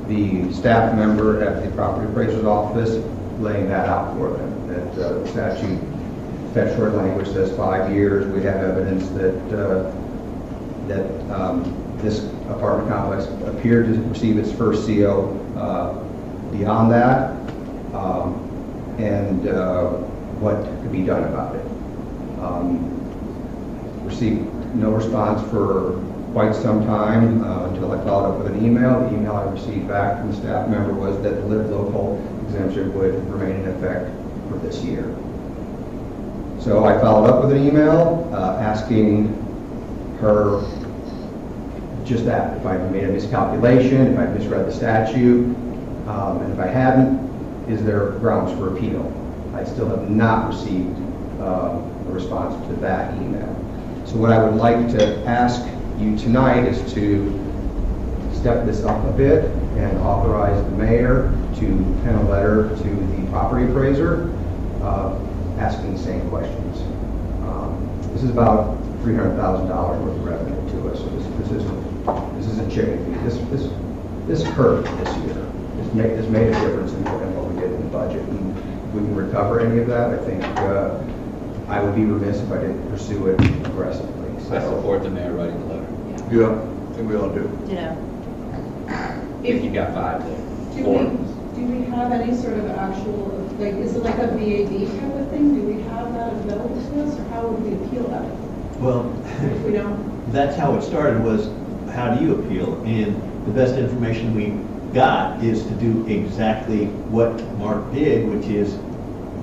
the staff member at the property appraiser's office laying that out for them. That the statutory language says 5 years. We have evidence that this apartment complex appeared to receive its first CO beyond that, and what could be done about it. Received no response for quite some time until I followed up with an email. The email I received back from the staff member was that the Live Local exemption would remain in effect for this year. So I followed up with an email asking her just that, if I made a miscalculation, if I misread the statute, and if I hadn't, is there grounds for appeal? I still have not received a response to that email. So what I would like to ask you tonight is to step this up a bit and authorize the mayor to pen a letter to the property appraiser asking the same questions. This is about $300,000 worth of revenue to us, so this isn't chicken feed. This hurt this year. This made a difference in what we did in the budget. And if we can recover any of that, I think I would be remiss if I didn't pursue it aggressively. So. I support the mayor writing the letter. Yeah, I think we all do. If you got 5 there. Do we have any sort of actual, is it like a VAD type of thing? Do we have that available to us, or how would we appeal that? Well, If we don't? that's how it started, was how do you appeal? And the best information we got is to do exactly what Mark did, which is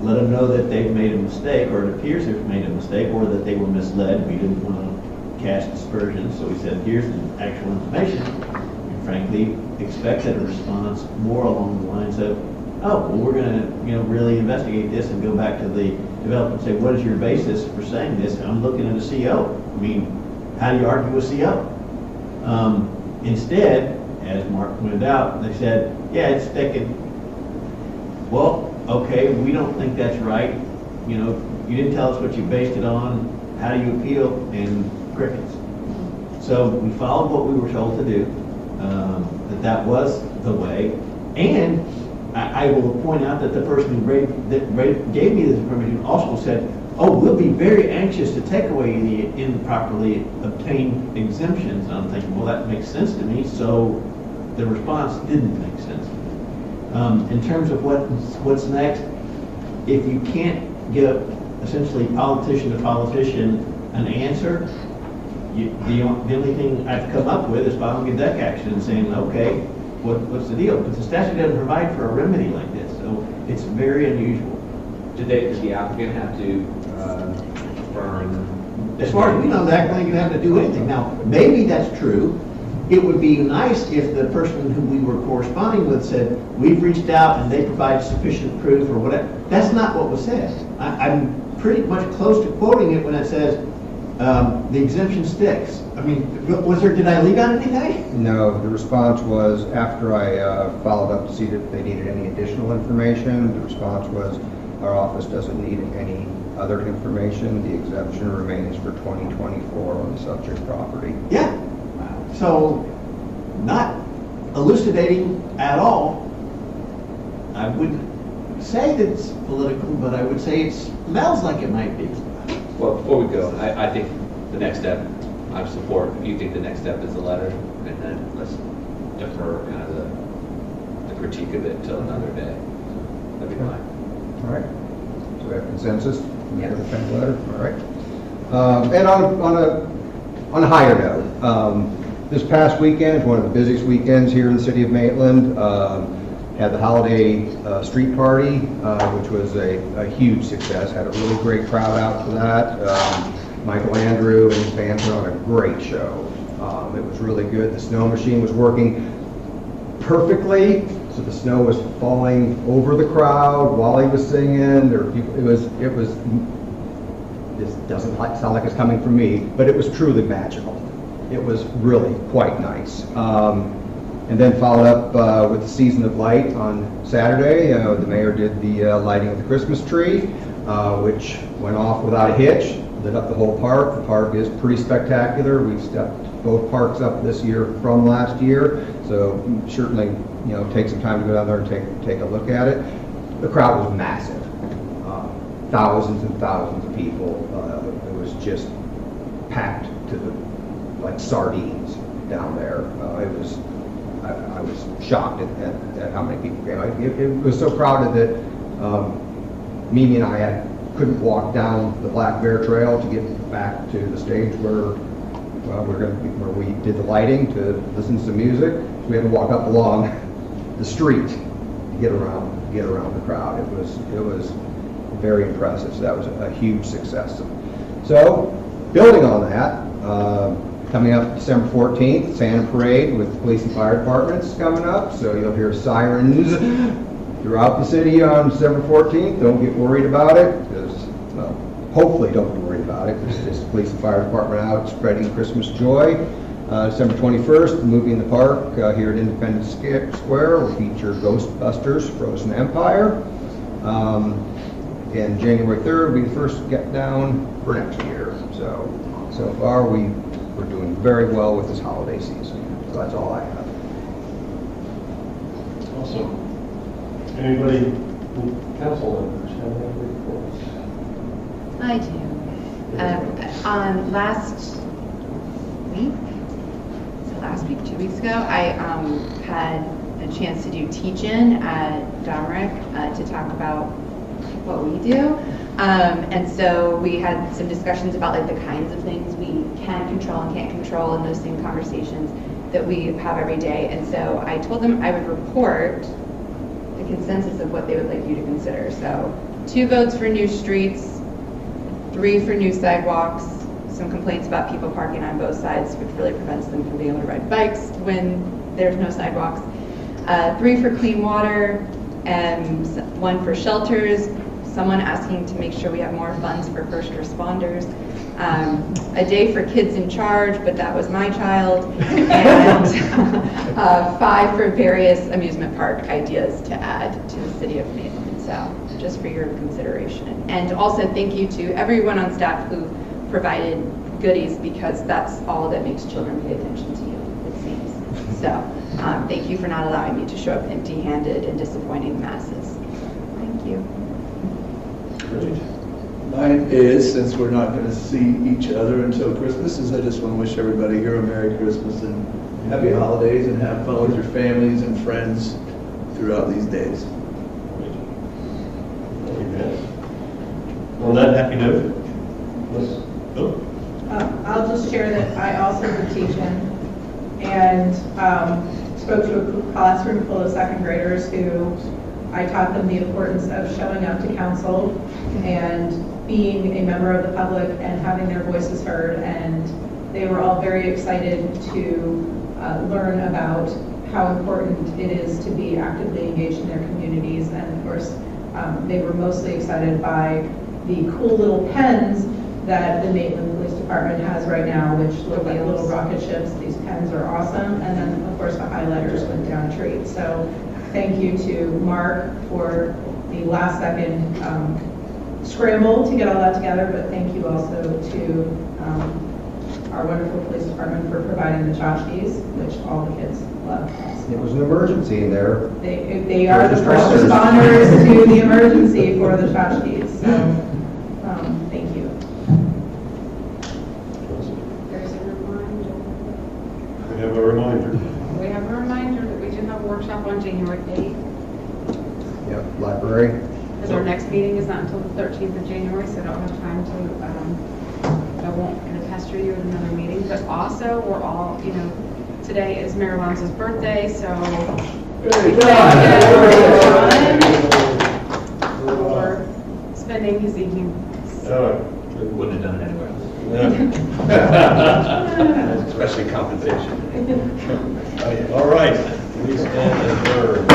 let them know that they've made a mistake, or it appears they've made a mistake, or that they were misled. We didn't want to cast aspersions, so we said, here's the actual information. And frankly, expected a response more along the lines of, oh, well, we're going to, really investigate this and go back to the developer and say, what is your basis for saying this? I'm looking at a CO. I mean, how do you argue a CO? Instead, as Mark pointed out, they said, yeah, it's thinking, well, okay, we don't think that's right. You didn't tell us what you based it on. How do you appeal? And crickets. So we followed what we were told to do, that was the way. And I will point out that the person who gave me this information also said, oh, we'll be very anxious to take away any improperly obtained exemptions. And I'm thinking, well, that makes sense to me, so the response didn't make sense to me. In terms of what's next, if you can't give essentially politician to politician an answer, the only thing I've come up with is filing a deck action and saying, okay, what's the deal? But the statute doesn't provide for a remedy like this, so it's very unusual. Did the applicant have to burn? As far as we know, the applicant didn't have to do anything. Now, maybe that's true. It would be nice if the person who we were corresponding with said, we've reached out and they provide sufficient proof or whatever. That's not what was said. I'm pretty much close to quoting it when it says, the exemption sticks. I mean, did I leave out anything? No, the response was, after I followed up to see if they needed any additional information, the response was, our office doesn't need any other information. The exemption remains for 2024 on the subject property. Yeah. So, not elucidating at all. I wouldn't say that it's political, but I would say it smells like it might be. Well, before we go, I think the next step, I support. You think the next step is the letter, and then let's defer kind of the critique of it till another day. That'd be fine. All right. So we have consensus? Yeah. For the Fed letter? All right. And on a higher note, this past weekend is one of the busiest weekends here in the city of Maitland. Had the holiday street party, which was a huge success. Had a really great crowd out for that. Michael Andrew and his band put on a great show. It was really good. The snow machine was working perfectly, so the snow was falling over the crowd while he was singing. There were people. It was. This doesn't sound like it's coming from me, but it was truly magical. It was really quite nice. And then followed up with the Season of Light on Saturday. The mayor did the lighting of the Christmas tree, which went off without a hitch, lit up the whole park. The park is pretty spectacular. We've stepped both parks up this year from last year, so certainly, take some time to go down there and take a look at it. The crowd was massive, thousands and thousands of people. It was just packed to like sardines down there. I was shocked at how many people came. It was so crowded that Mimi and I couldn't walk down the Black Bear Trail to get back to the stage where we did the lighting to listen to some music. So we had to walk up along the street to get around the crowd. It was very impressive. So that was a huge success. So building on that. Coming up December 14th, Santa Parade with the police and fire departments coming up. So you'll hear sirens throughout the city on December 14th. Don't get worried about it, because, well, hopefully don't be worried about it, because it's the police and fire department out spreading Christmas joy. December 21st, the movie in the park here at Independence Square will feature Ghostbusters Frozen Empire. And January 3rd will be the first get down for next year. So far we're doing very well with this holiday season. So that's all I have. Awesome. Anybody, council members, have any reports? I do. On last week, 2 weeks ago, I had a chance to do teach-in at Domrick to talk about what we do. And so we had some discussions about like the kinds of things we can control and can't control, and those same conversations that we have every day. And so I told them I would report the consensus of what they would like you to consider. So 2 votes for new streets, 3 for new sidewalks, some complaints about people parking on both sides, which really prevents them from being able to ride bikes when there's no sidewalks, 3 for clean water, and 1 for shelters, someone asking to make sure we have more funds for first responders, a day for kids in charge, but that was my child, and 5 for various amusement park ideas to add to the city of Maitland. So just for your consideration. And also thank you to everyone on staff who provided goodies, because that's all that makes children pay attention to you, it seems. So thank you for not allowing me to show up empty-handed and disappointing the masses. Thank you. Great. Mine is, since we're not going to see each other until Christmas, is I just want to wish everybody here a Merry Christmas and happy holidays and have fun with your families and friends throughout these days. Amen. On that happy note, let's, I'll just share that I also did teaching and spoke to a classroom full of second graders who I taught them the importance of showing up to council and being a member of the public and having their voices heard. And they were all very excited to learn about how important it is to be actively engaged in their communities. And of course, they were mostly excited by the cool little pens that the Maitland Police Department has right now, which look like little rocket ships. These pens are awesome. And then, of course, the highlighters went down a treat. So thank you to Mark for the last second scramble to get all that together, but thank you also to our wonderful police department for providing the tchotchkes, which all the kids love. It was an emergency in there. They are the first responders to the emergency for the tchotchkes. So thank you. There's a reminder. we have a reminder. We have a reminder that we do have a workshop on January 8th. Yep, library. Because our next meeting is not until the 13th of January, so I don't have time to, I won't going to pester you with another meeting. But also, we're all, today is Mayor Lanza's birthday, so we thank everyone for spending his evening. We wouldn't have done it anywhere else. Especially compensation. All right, we stand adjourned.